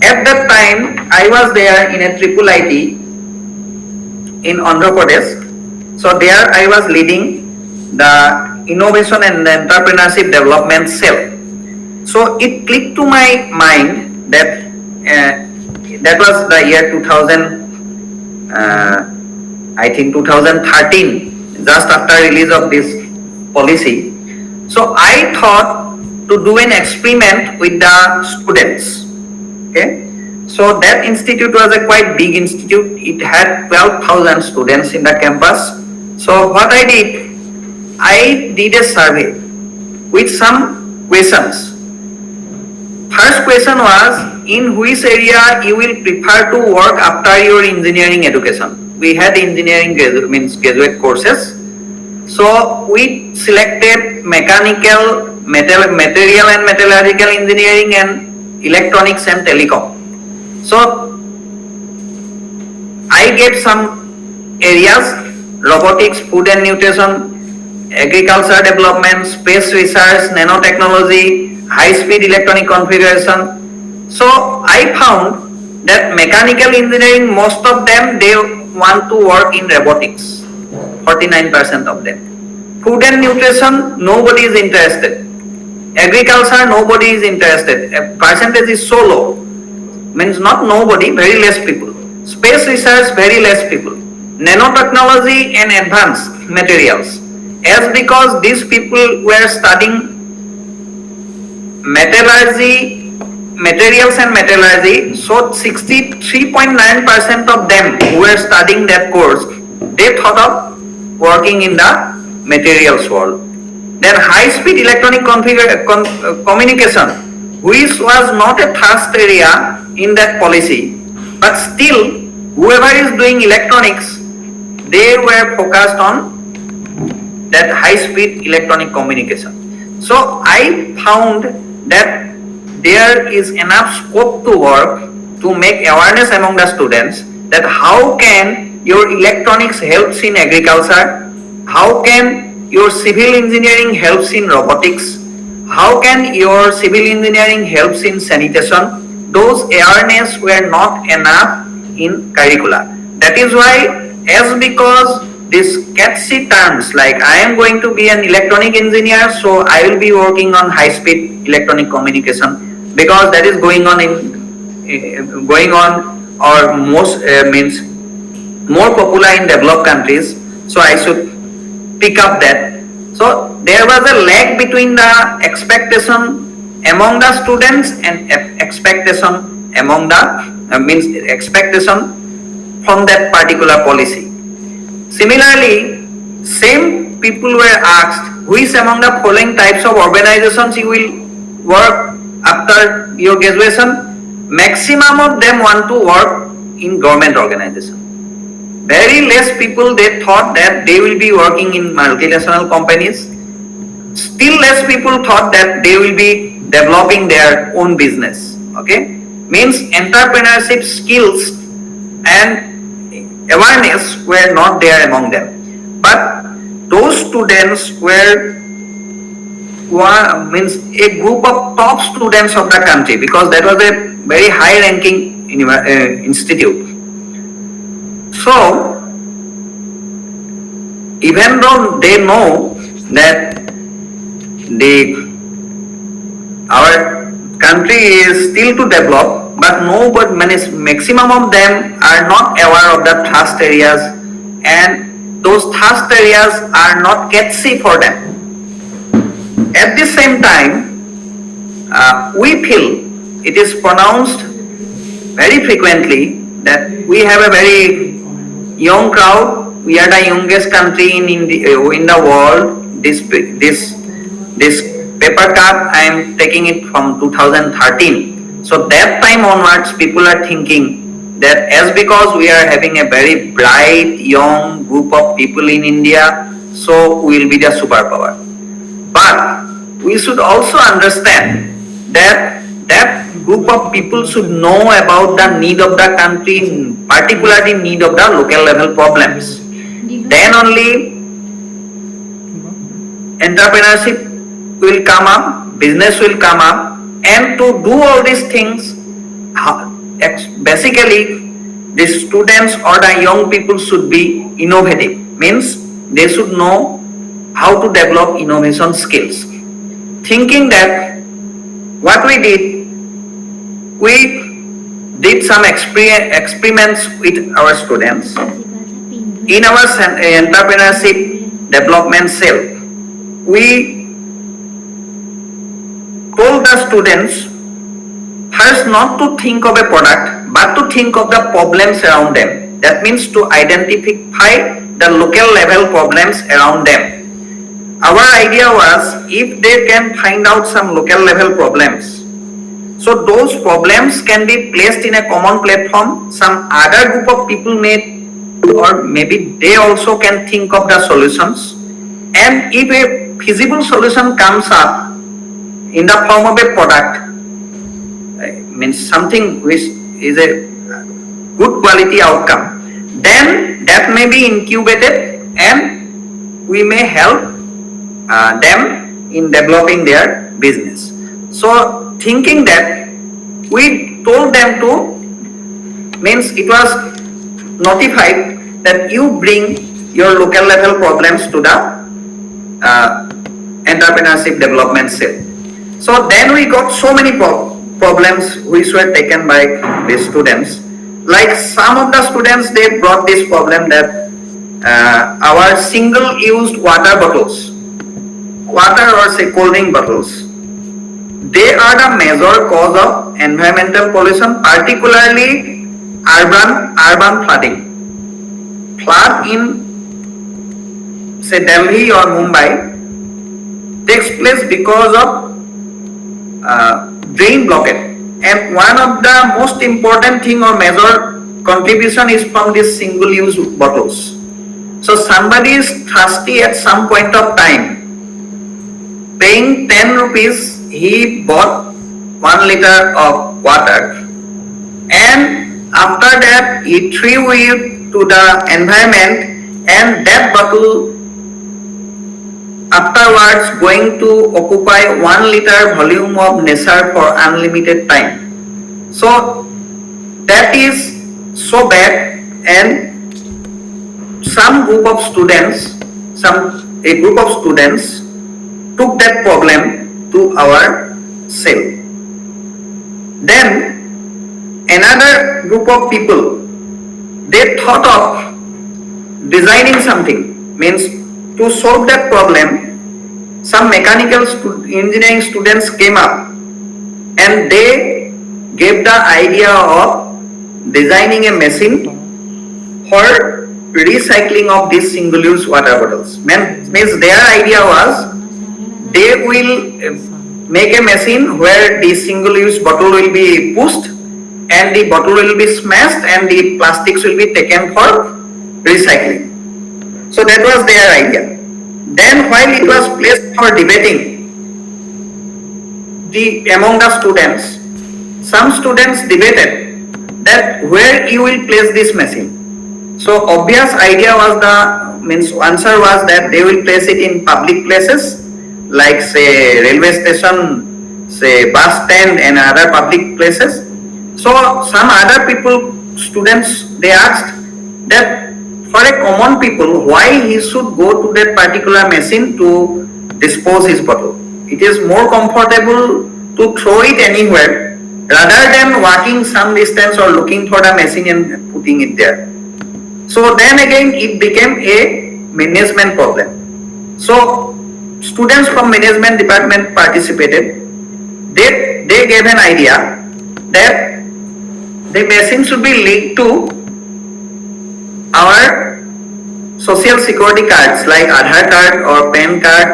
At that time, I was there in a triple IT in Andhra Pradesh. So there I was leading the innovation and entrepreneurship development cell. So it clicked to my mind that that was the year 2000, I think 2013, just after release of this policy. So I thought to do an experiment with the students. Okay, so that institute was a quite big institute. It had 12,000 students in the campus. So what I did a survey with some questions. First question was, in which area you will prefer to work after your engineering education? We had engineering graduate courses. So we selected mechanical, material and metallurgical engineering, and electronics and telecom. So I get some areas: robotics, food and nutrition, agriculture development, space research, nanotechnology, high-speed electronic configuration. So I found that mechanical engineering, most of them, they want to work in robotics, 49% of them. Food and nutrition, nobody is interested. Agriculture, nobody is interested. Percentage is so low. Means not nobody, very less people. Space research, very less people. Nanotechnology and advanced materials. As because these people were studying metallurgy, materials and metallurgy, so 63.9% of them who were studying that course, they thought of working in the materials world. Then high-speed electronic communication, which was not a thrust area in that policy, but still, whoever is doing electronics, they were focused on that high-speed electronic communication. So I found that there is enough scope to work to make awareness among the students that how can your electronics helps in agriculture, how can your civil engineering helps in robotics, how can your civil engineering helps in sanitation. Those awareness were not enough in curricula. That is why, as because these catchy terms like I am going to be an electronic engineer, so I will be working on high-speed electronic communication, because that is going on or most means more popular in developed countries. So I should pick up that. So there was a lag between the expectation among the students and expectation among the expectation from that particular policy. Similarly, same people were asked which among the following types of organizations you will work after your graduation, maximum of them want to work in government organization. Very less people they thought that they will be working in multinational companies. Still less people thought that they will be developing their own business. Okay, means entrepreneurship skills and awareness were not there among them. But those students were means a group of top students of the country, because that was a very high ranking institute. So even though they know that our country is still to develop, but no, but maximum of them are not aware of the thrust areas, and those thrust areas are not catchy for them. At the same time, we feel it is pronounced very frequently that we have a very young crowd. We are the youngest country in the world. This paper cut, I am taking it from 2013. So that time onwards, people are thinking that as because we are having a very bright young group of people in India, so we will be the superpower. But we should also understand that that group of people should know about the need of the country, particularly need of the local level problems. Then only entrepreneurship will come up, business will come up, and to do all these things, basically the students or the young people should be innovative, means they should know how to develop innovation skills. Thinking that what we did some experiments with our students in our entrepreneurship development cell. We told the students first not to think of a product, but to think of the problems around them. That means to identify the local level problems around them. Our idea was, if they can find out some local level problems, so those problems can be placed in a common platform, some other group of people may, or maybe they also can think of the solutions, and if a feasible solution comes up in the form of a product, means something which is a good quality outcome, then that may be incubated and we may help them in developing their business. So thinking that, we told them to, means it was notified that you bring your local level problems to the entrepreneurship development cell. So then we got so many problems which were taken by the students. Like some of the students, they brought this problem that our single-used water bottles, water or say cold drink bottles, they are the major cause of environmental pollution, particularly urban flooding. Flood in say Delhi or Mumbai takes place because of drain blockade, and one of the most important thing or major contribution is from these single-use bottles. So somebody is thirsty at some point of time, paying 10 rupees, he bought 1 liter of water, and after that he threw it to the environment, and that bottle afterwards going to occupy 1 liter volume of nature for unlimited time. So that is so bad, and some group of students, a group of students took that problem to our cell. Then another group of people, they thought of designing something, means to solve that problem. Some mechanical engineering students came up and they gave the idea of designing a machine for recycling of these single-use water bottles. Means their idea was, they will make a machine where the single-use bottle will be pushed and the bottle will be smashed and the plastics will be taken for recycling. So that was their idea. Then while it was placed for debating among the students, some students debated that where you will place this machine. So obvious idea was answer was that they will place it in public places like say railway station, say bus stand and other public places. So some other students, they asked that for a common people, why he should go to that particular machine to dispose his bottle. It is more comfortable to throw it anywhere rather than walking some distance or looking for the machine and putting it there. So then again it became a management problem. So students from management department participated. They gave an idea that the machine should be linked to our social security cards like Aadhaar card or PAN card,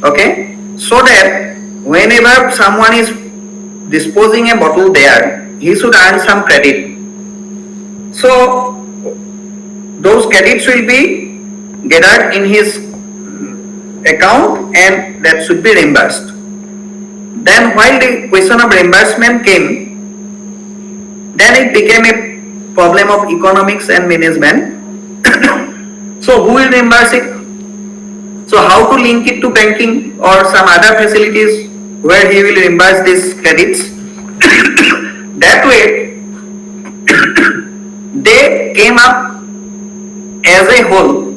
okay, so that whenever someone is disposing a bottle there, he should earn some credit. So those credits will be gathered in his account and that should be reimbursed. Then while the question of reimbursement came, then it became a problem of economics and management. So who will reimburse it? So how to link it to banking or some other facilities where he will reimburse these credits? That way, they came up as a whole.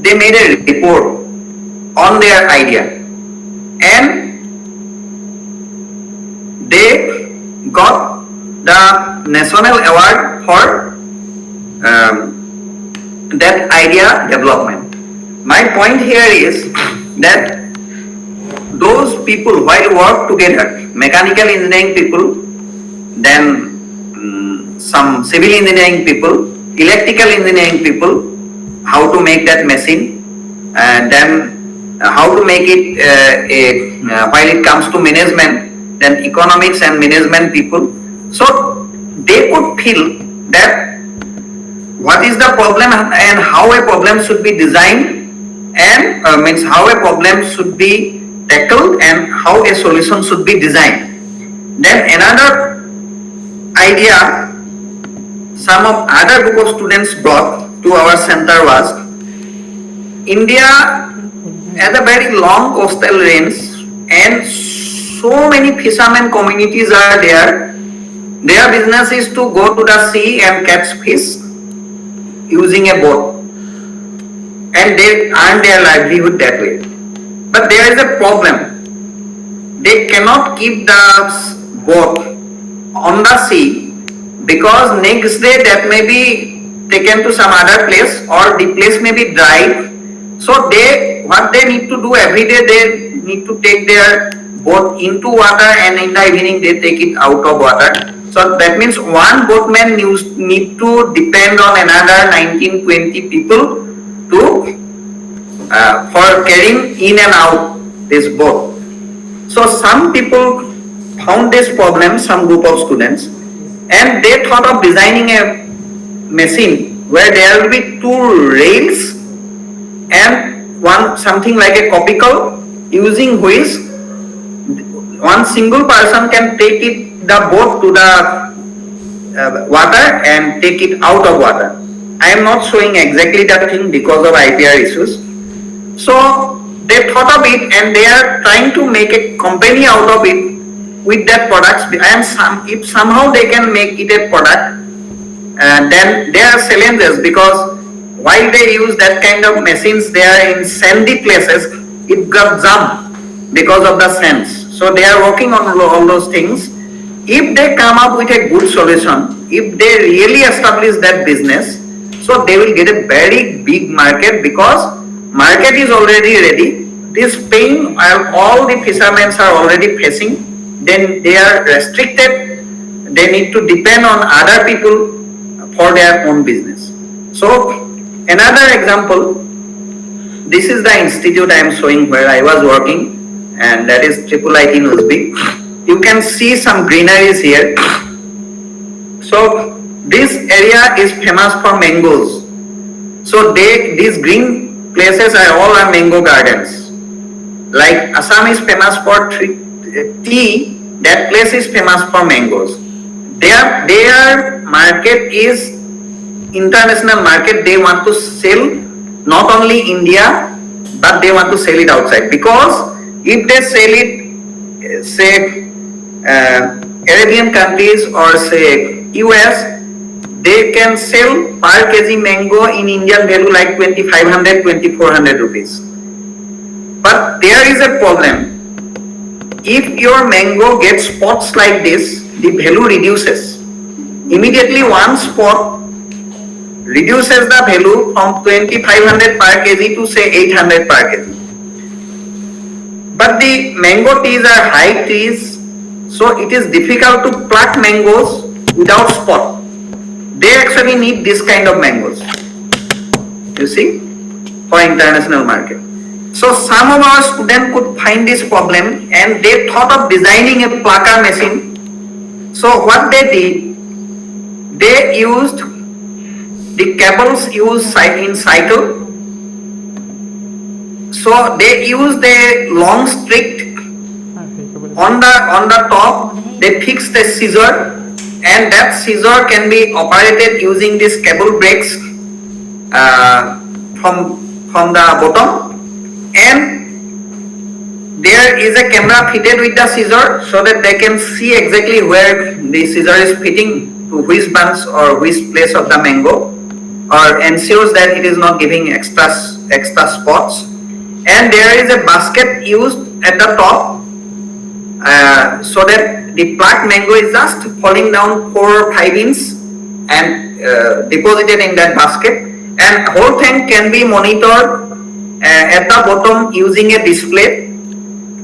They made a report on their idea and they got the national award for that idea development. My point here is that those people while work together, mechanical engineering people, then some civil engineering people, electrical engineering people, how to make that machine, and then how to make it while it comes to management, then economics and management people. So they could feel that what is the problem and how a problem should be designed and means how a problem should be tackled and how a solution should be designed. Then another idea some of other group of students brought to our center was India has a very long coastal range and so many fishermen communities are there. Their business is to go to the sea and catch fish using a boat and they earn their livelihood that way. But there is a problem. They cannot keep the boat on the sea because next day that may be taken to some other place or the place may be dry. So what they need to do every day, they need to take their boat into water and in the evening they take it out of water. So that means one boatman need to depend on another 19-20 people to for carrying in and out this boat. So some people found this problem, some group of students, and they thought of designing a machine where there will be two rails and one something like a copicle using which one single person can take the boat to the water and take it out of water. I am not showing exactly that thing because of IPR issues. So they thought of it and they are trying to make a company out of it with that products, and if somehow they can make it a product, then there are challenges because while they use that kind of machines, they are in sandy places, it got jammed because of the sands. So they are working on all those things. If they come up with a good solution, if they really establish that business, so they will get a very big market because market is already ready. This pain all the fishermen are already facing. Then they are restricted. They need to depend on other people for their own business. So another example, this is the institute I am showing where I was working and that is IIIT Nusbi. You can see some greeneries here. So this area is famous for mangoes. So these green places are mango gardens. Like Assam is famous for tea, that place is famous for mangoes. Their market is international market. They want to sell not only India, but they want to sell it outside, because if they sell it, say Arabian countries or say US, they can sell per kg mango in Indian value like 2500, 2400 rupees. But there is a problem. If your mango gets spots like this, the value reduces. Immediately one spot reduces the value from 2500 per kg to say 800 per kg. But the mango trees are high trees, so it is difficult to pluck mangoes without spot. They actually need this kind of mangoes, you see, for international market. So some of our students could find this problem and they thought of designing a plucker machine. So what they did, they used the cables used in cycle. So they used a long stick on the top. They fixed a scissor, and that scissor can be operated using these cable brakes from the bottom, and there is a camera fitted with the scissor so that they can see exactly where the scissor is fitting to which bunch or which place of the mango, or ensures that it is not giving extra spots. And there is a basket used at the top so that the plucked mango is just falling down 4 or 5 inches and deposited in that basket, and whole thing can be monitored at the bottom using a display.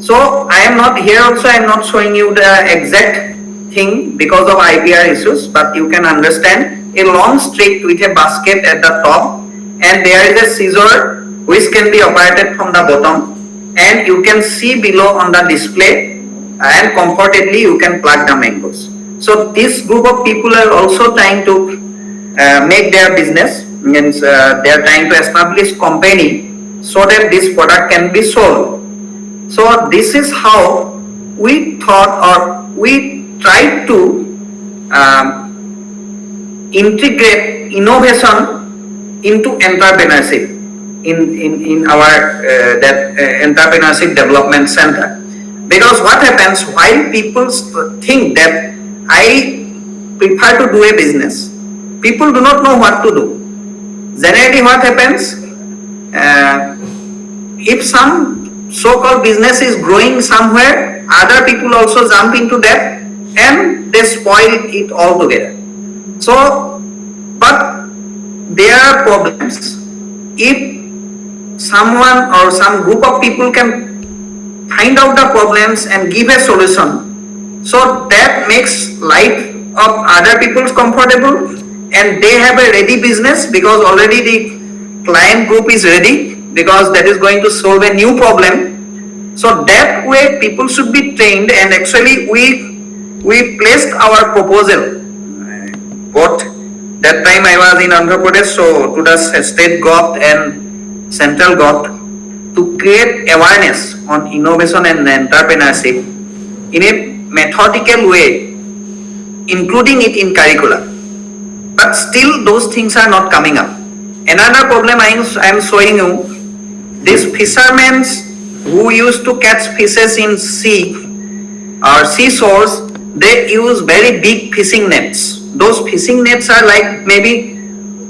So I am not here also, I am not showing you the exact thing because of IPR issues, but you can understand a long stick with a basket at the top, and there is a scissor which can be operated from the bottom, and you can see below on the display, and comfortably you can pluck the mangoes. So this group of people are also trying to make their business, means they are trying to establish company so that this product can be sold. So this is how we thought, or we tried to integrate innovation into entrepreneurship in our that entrepreneurship development center. Because what happens, while people think that I prefer to do a business, people do not know what to do. Generally what happens, if some so-called business is growing somewhere, other people also jump into that and they spoil it altogether. So, but there are problems. If someone or some group of people can find out the problems and give a solution, so that makes life of other people comfortable, and they have a ready business because already the client group is ready, because that is going to solve a new problem. So that way people should be trained, and actually we placed our proposal. What that time I was in Andhra Pradesh, so to the state Gov and central Gov, to create awareness on innovation and entrepreneurship in a methodical way, including it in curricula. But still those things are not coming up. Another problem I am showing you, these fishermen who used to catch fishes in sea or seashores, they use very big fishing nets. Those fishing nets are like maybe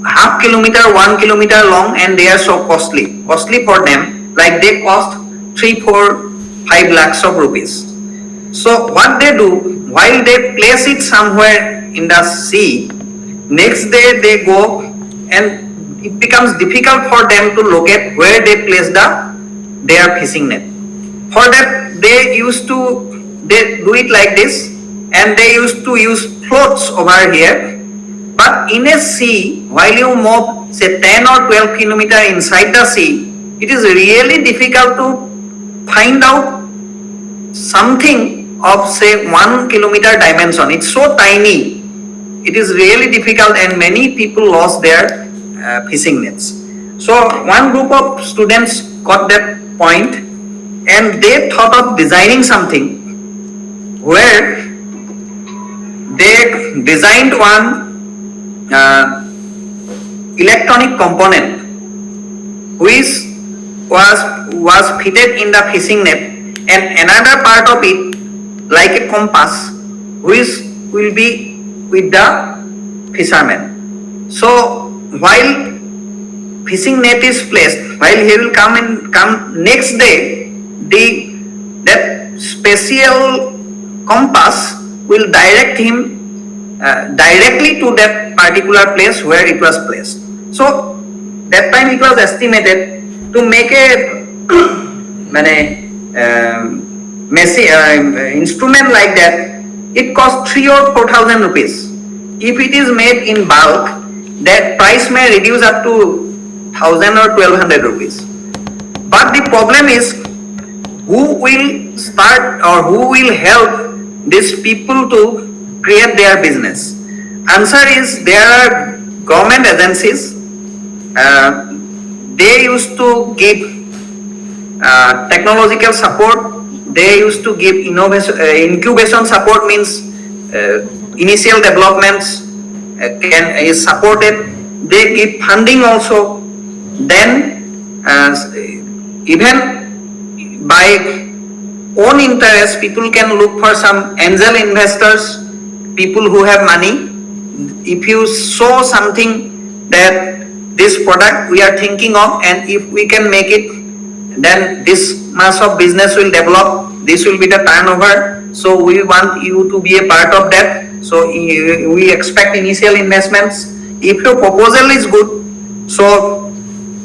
half kilometer, 1 kilometer long, and they are so costly for them, like they cost 3, 4, 5 lakhs of rupees. So what they do, while they place it somewhere in the sea, next day they go and it becomes difficult for them to locate where they place their fishing net. For that they do it like this, and they used to use floats over here. But in a sea, while you move say 10 or 12 kilometers inside the sea, it is really difficult to find out something of say 1 kilometer dimension. It's so tiny. It is really difficult, and many people lost their fishing nets. So one group of students got that point, and they thought of designing something where they designed one electronic component which was fitted in the fishing net, and another part of it like a compass which will be with the fisherman. So while fishing net is placed, while he will come next day, that special compass will direct him directly to that particular place where it was placed. So that time it was estimated to make a instrument like that, it costs 3 or 4,000 rupees. If it is made in bulk, that price may reduce up to 1,000 or 1,200 rupees. But the problem is, who will start or who will help these people to create their business? Answer is, there are government agencies. They used to give technological support. They used to give incubation support, means initial developments is supported. They give funding also. Then even by own interest, people can look for some angel investors, people who have money. If you show something that this product we are thinking of, and if we can make it, then this mass of business will develop, this will be the turnover, so we want you to be a part of that. So we expect initial investments. If your proposal is good, so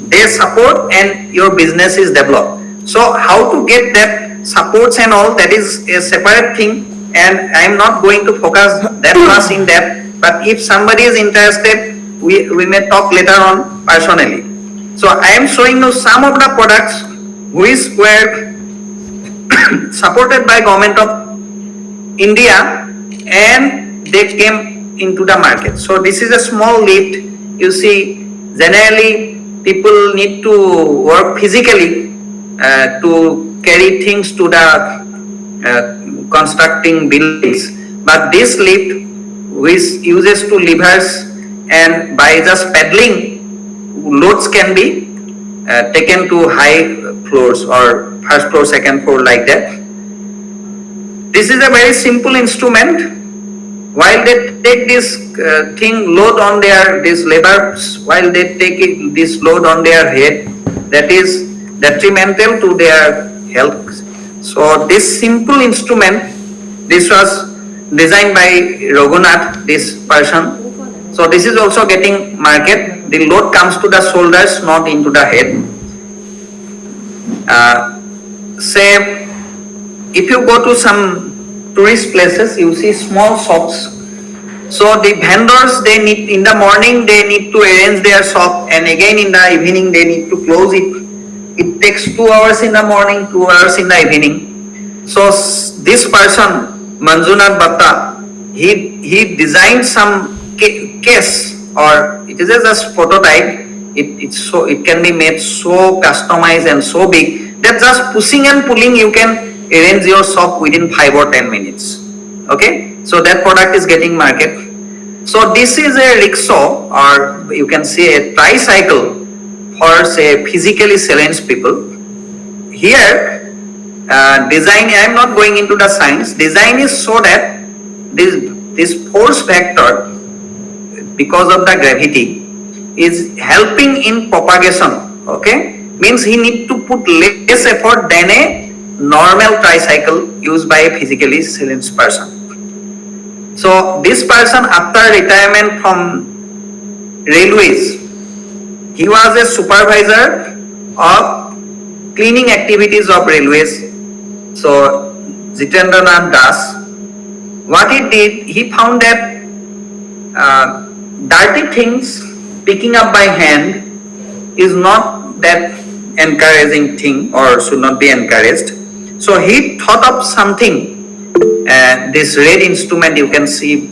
they support and your business is developed. So how to get that supports and all, that is a separate thing, and I am not going to focus that much in depth. But if somebody is interested, we may talk later on personally. So I am showing you some of the products which were supported by government of India, and they came into the market. So this is a small lift. You see, generally people need to work physically to carry things to the constructing buildings. But this lift, which uses two levers, and by just pedaling, loads can be taken to high floors or first floor, second floor, like that. This is a very simple instrument. While they take this thing load on their, these levers, while they take this load on their head, that is detrimental to their health. So this simple instrument, this was designed by Raghunath, this person. So this is also getting market. The load comes to the shoulders, not into the head. Say, if you go to some tourist places, you see small shops. So the vendors, they need, in the morning they need to arrange their shop, and again in the evening they need to close it. It takes 2 hours in the morning, 2 hours in the evening. So this person, Manjunath Bhatta, he designed some case, or it is just prototype. It can be made so customized and so big that just pushing and pulling you can arrange your shop within 5 or 10 minutes. Okay, so that product is getting market. So this is a rickshaw, or you can say a tricycle for say physically challenged people. Here design, I am not going into the science. Design is so that this force vector, because of the gravity, is helping in propagation. Okay, means he need to put less effort than a normal tricycle used by a physically challenged person. So this person, after retirement from railways, he was a supervisor of cleaning activities of railways. So Jitendranath Das, what he did, he found that dirty things picking up by hand is not that encouraging thing, or should not be encouraged. So he thought of something, this red instrument you can see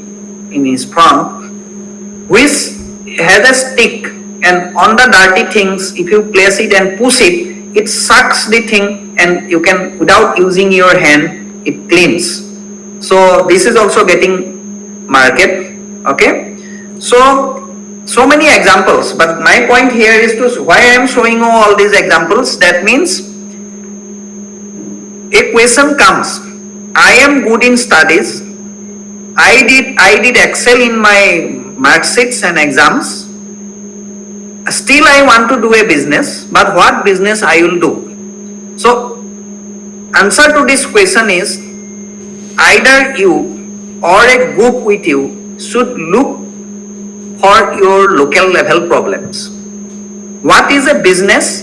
in his front, which has a stick, and on the dirty things, if you place it and push it, it sucks the thing, and you can, without using your hand, it cleans. So this is also getting market. Okay, so many examples, but my point here is to why I am showing you all these examples. That means a question comes, I am good in studies, I did excel in my mark sheets and exams, still I want to do a business, but what business I will do? So answer to this question is, either you or a group with you should look for your local level problems. What is a business?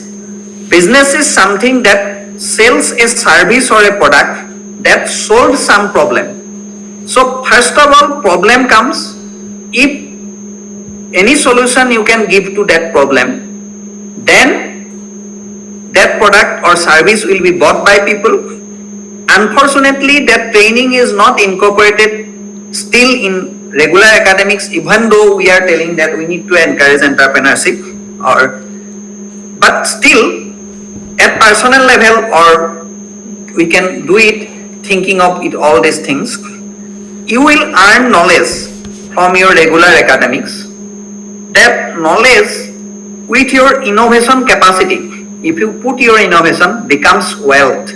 Business is something that sells a service or a product that solves some problem. So first of all, problem comes. If any solution you can give to that problem, then that product or service will be bought by people. Unfortunately, that training is not incorporated still in regular academics, even though we are telling that we need to encourage entrepreneurship, but still at personal level, or we can do it thinking of it, all these things. You will earn knowledge from your regular academics. That knowledge with your innovation capacity, if you put your innovation, becomes wealth.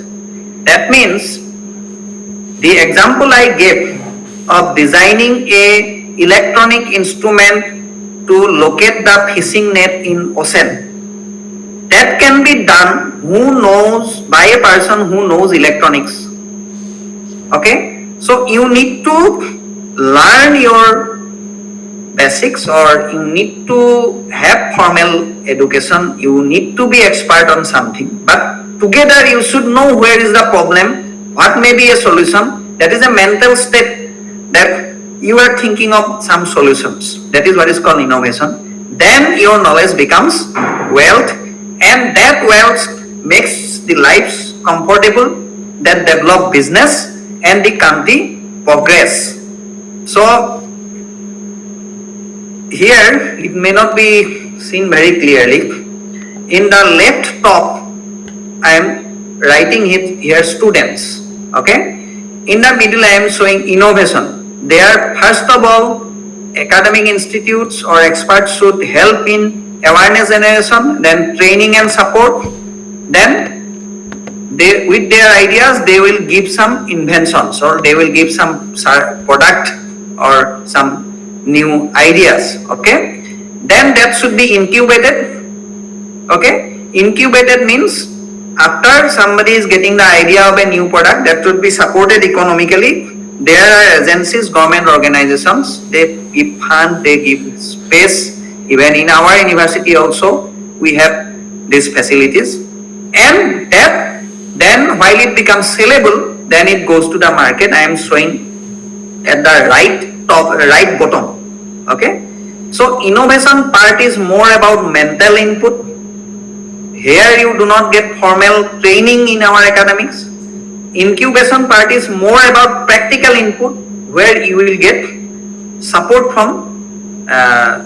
That means the example I gave of designing a electronic instrument to locate the fishing net in ocean, that can be done by a person who knows electronics. Okay, so you need to learn your basics, or you need to have formal education, you need to be expert on something, but together you should know where is the problem, what may be a solution. That is a mental state that you are thinking of some solutions. That is what is called innovation. Then your knowledge becomes wealth, and that wealth makes the lives comfortable, that develop business and the country progress. So here it may not be seen very clearly. In the left top, I am writing it here students. Okay, in the middle I am showing innovation. There, first of all, academic institutes or experts should help in awareness generation, then training and support. Then they, with their ideas, they will give some inventions, or they will give some product or some new ideas. Okay, then that should be incubated. Okay, incubated means after somebody is getting the idea of a new product, that should be supported economically. There are agencies, government organizations, they give fund, they give space. Even in our university also, we have these facilities. And that, then while it becomes sellable, then it goes to the market. I am showing at the right top, right bottom. Okay. So innovation part is more about mental input. Here you do not get formal training in our academics. Incubation part is more about practical input, where you will get support from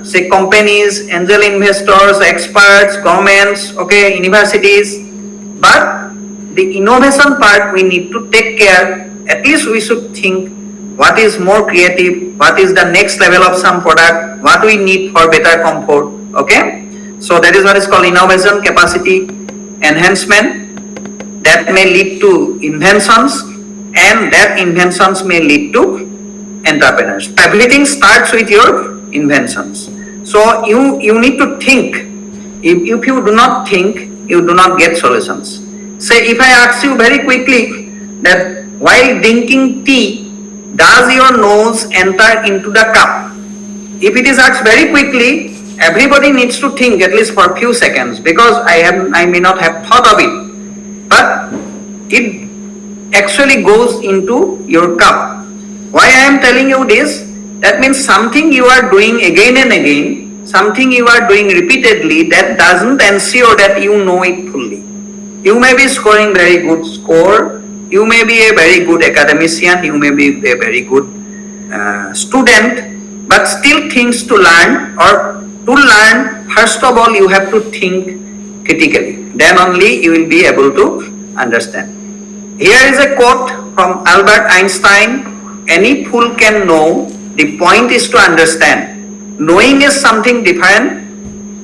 say companies, angel investors, experts, governments, okay, universities. But the innovation part we need to take care. At least we should think what is more creative, what is the next level of some product, what we need for better comfort. Okay. So that is what is called innovation capacity enhancement. That may lead to inventions, and that inventions may lead to entrepreneurs. Everything starts with your inventions. So you need to think. If you do not think, you do not get solutions. Say if I ask you very quickly that while drinking tea, does your nose enter into the cup? If it is asked very quickly, everybody needs to think at least for a few seconds, because I may not have thought of it, but it actually goes into your cup. Why I am telling you this? That means something you are doing again and again, something you are doing repeatedly, that doesn't ensure that you know it fully. You may be scoring very good score, You may be a very good academician, you may be a very good student, but still things to learn, or to learn, first of all, you have to think critically. Then only you will be able to understand. Here is a quote from Albert Einstein: any fool can know, the point is to understand. Knowing is something different.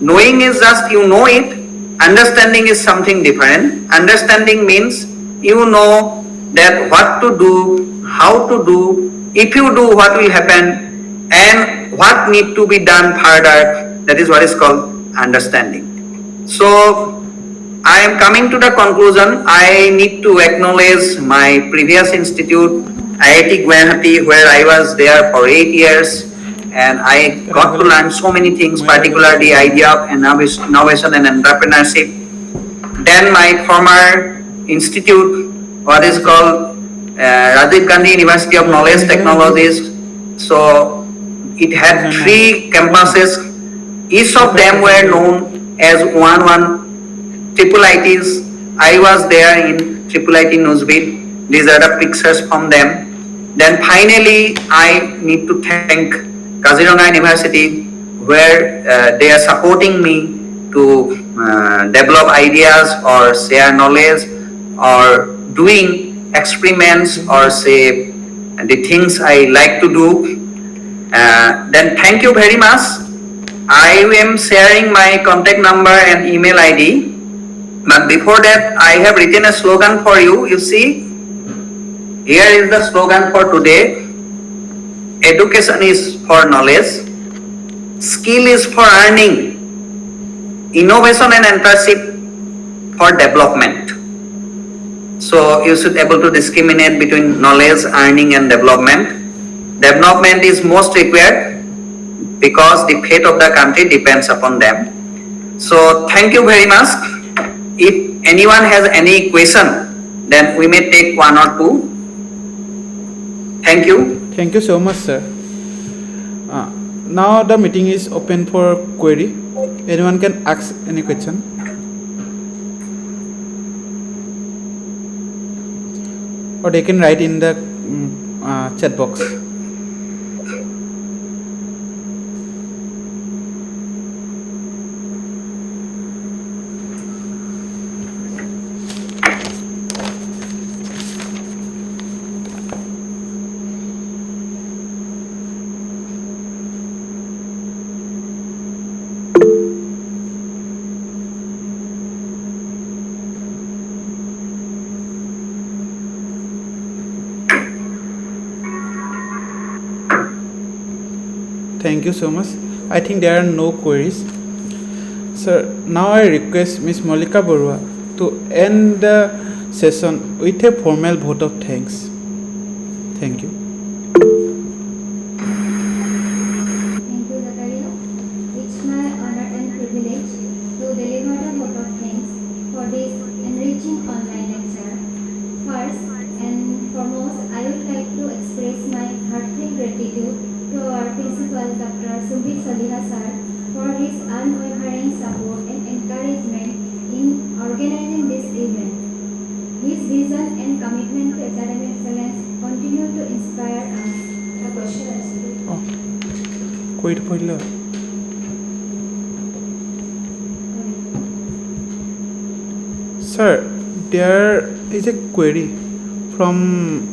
Knowing is just you know it. Understanding is something different. Understanding means you know that what to do, how to do, if you do what will happen, and what need to be done further. That is what is called understanding. So I am coming to the conclusion. I need to acknowledge my previous institute, IIT Guwahati, where I was there for 8 years, and I got to learn so many things, particularly the idea of innovation and entrepreneurship. Then my former institute, what is called Rajiv Gandhi University of Knowledge Technologies. So it had 3 campuses. Each of them were known as 1 triple ITs. I was there in triple IT Newsbeat. These are the pictures from them. Then finally, I need to thank Kaziranga University, where they are supporting me to develop ideas or share knowledge or doing experiments or say the things I like to do. Then thank you very much. I am sharing my contact number and email ID. But before that, I have written a slogan for you. You see, here is the slogan for today. Education is for knowledge, skill is for earning, innovation and entrepreneurship for development. So you should be able to discriminate between knowledge, earning and development. Development is most required because the fate of the country depends upon them. So thank you very much. If anyone has any question, then we may take 1 or 2. Thank you. Thank you so much, sir. Now the meeting is open for query. Anyone can ask any question. Or they can write in the chat box. Thank you so much. I think there are no queries. Sir, now I request Ms. Malika Barua to end the session with a formal vote of thanks. Thank you. Thank you, Zakaria. It's my honor and privilege to deliver the vote of thanks for this enriching online lecture. First and foremost, I would like to express my heartfelt gratitude to our principal, Dr. Subhi Saliha sir, for his unwavering support and encouragement in organizing this event. His vision and commitment to academic excellence continue to inspire us. The question is, Wait for the Sir, there is a query from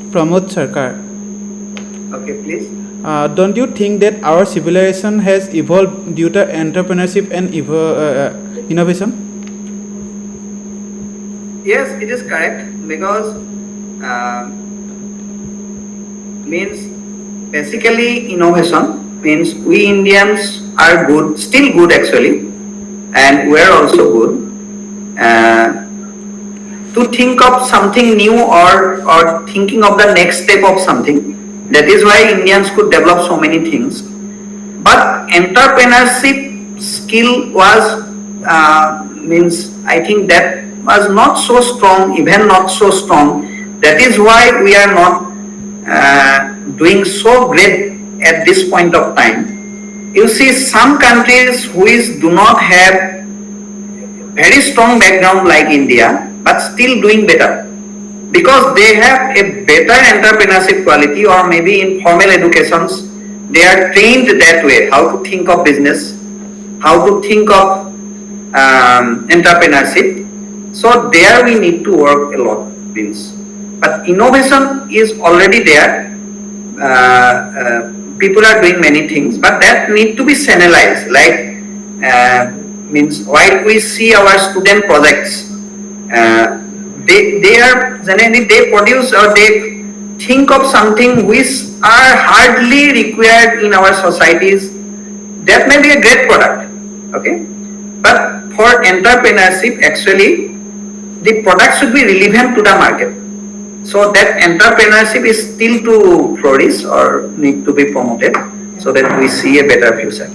Pramod Sarkar. Okay, please. Don't you think that our civilization has evolved due to entrepreneurship and innovation? Yes, it is correct, because means basically innovation means we Indians are good, still good actually, and we are also good. To think of something new or thinking of the next step of something. That is why Indians could develop so many things. But entrepreneurship skill was means I think that was not so strong, even not so strong. That is why we are not doing so great at this point of time. You see, some countries which do not have very strong background like India, but still doing better. because they have a better entrepreneurship quality, or maybe in formal educations they are trained that way, how to think of business, how to think of entrepreneurship. So there we need to work a lot, means. But innovation is already there. People are doing many things, but that need to be channelized. Like means while we see our student projects, they are generally they produce or they think of something which are hardly required in our societies. That may be a great product, okay, but for entrepreneurship, actually, the product should be relevant to the market. So that entrepreneurship is still to flourish or need to be promoted so that we see a better future.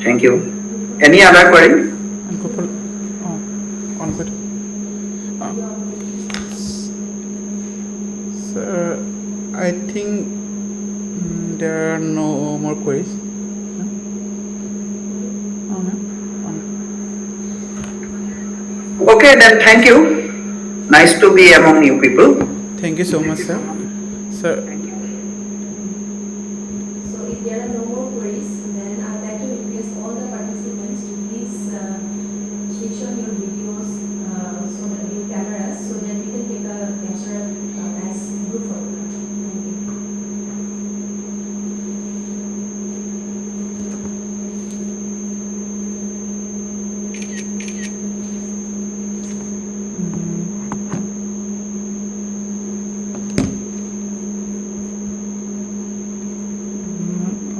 Thank you. Any other query? Gopal, on good. Sir, I think there are no more queries. Okay, then thank you. Nice to be among you people. Thank you so much, sir. Sir, So if there are no more queries, then I'd like to request all the participants to please switch on your videos so that your cameras so that we can take a capture as group photo. Thank you.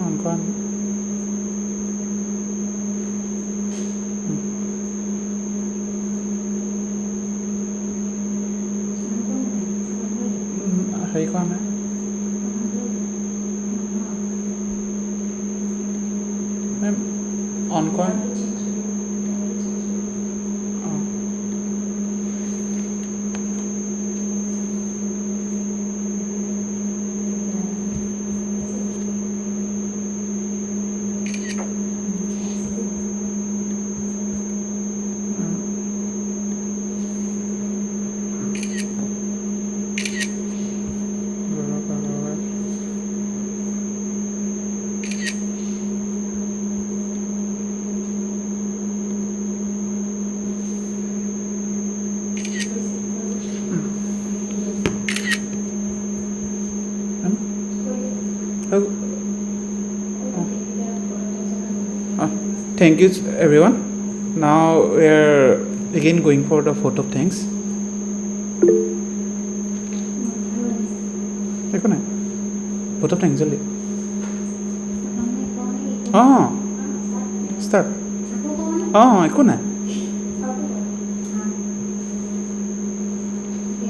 on con. Thấy con đấy. Em on con. Thank you everyone. Now we are again going for the vote of thanks. देखो ना vote of thanks जल्दी. Start. देखो ना.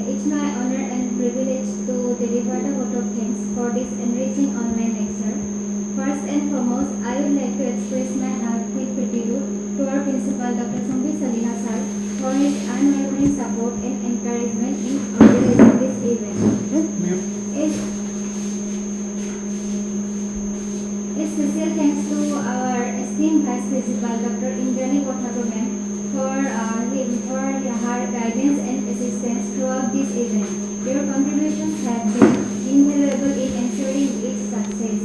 It's my honor and privilege to deliver the vote of thanks for this enriching online lecture. First and foremost, I would like to express my heartfelt gratitude to our principal, Dr. Sambhi Salina sir, for his unwavering support and encouragement in organizing this event. A special thanks to our esteemed Vice Principal, Dr. Indrani Kothakar for her guidance and assistance throughout this event. Your contributions have been invaluable in ensuring its success.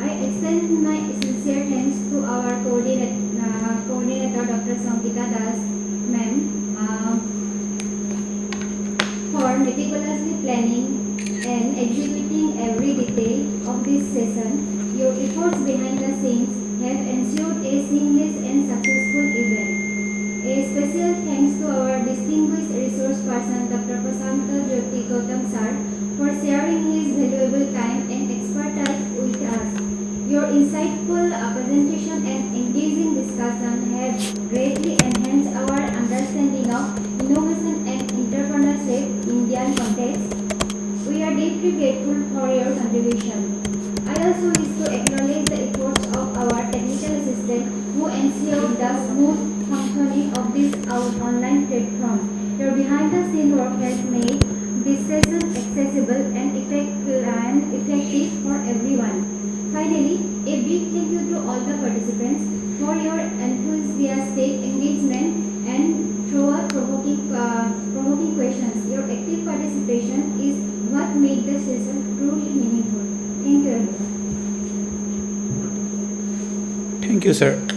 I extend my sincere thanks to our coordinator Dr. Sankita Das ma'am for meticulously planning and executing every detail of this session. Your efforts behind the scenes have ensured a seamless and successful event. A special thanks to our distinguished resource person Dr. Prasanta, Jyoti, Goutam sir for sharing his valuable time and expertise with us. Your insightful presentation and engaging discussion have greatly enhanced our understanding of innovation and entrepreneurship in Indian context. We are deeply grateful for your contribution. I also wish to acknowledge the efforts of our technical assistant who ensured the smooth functioning of this online platform. Your behind-the-scene work has made this session accessible and effective for everyone. Finally, a big thank you to all the participants for your enthusiastic engagement and throughout provoking questions. Your active participation is what made the session truly meaningful. Thank you everyone. Thank you, sir.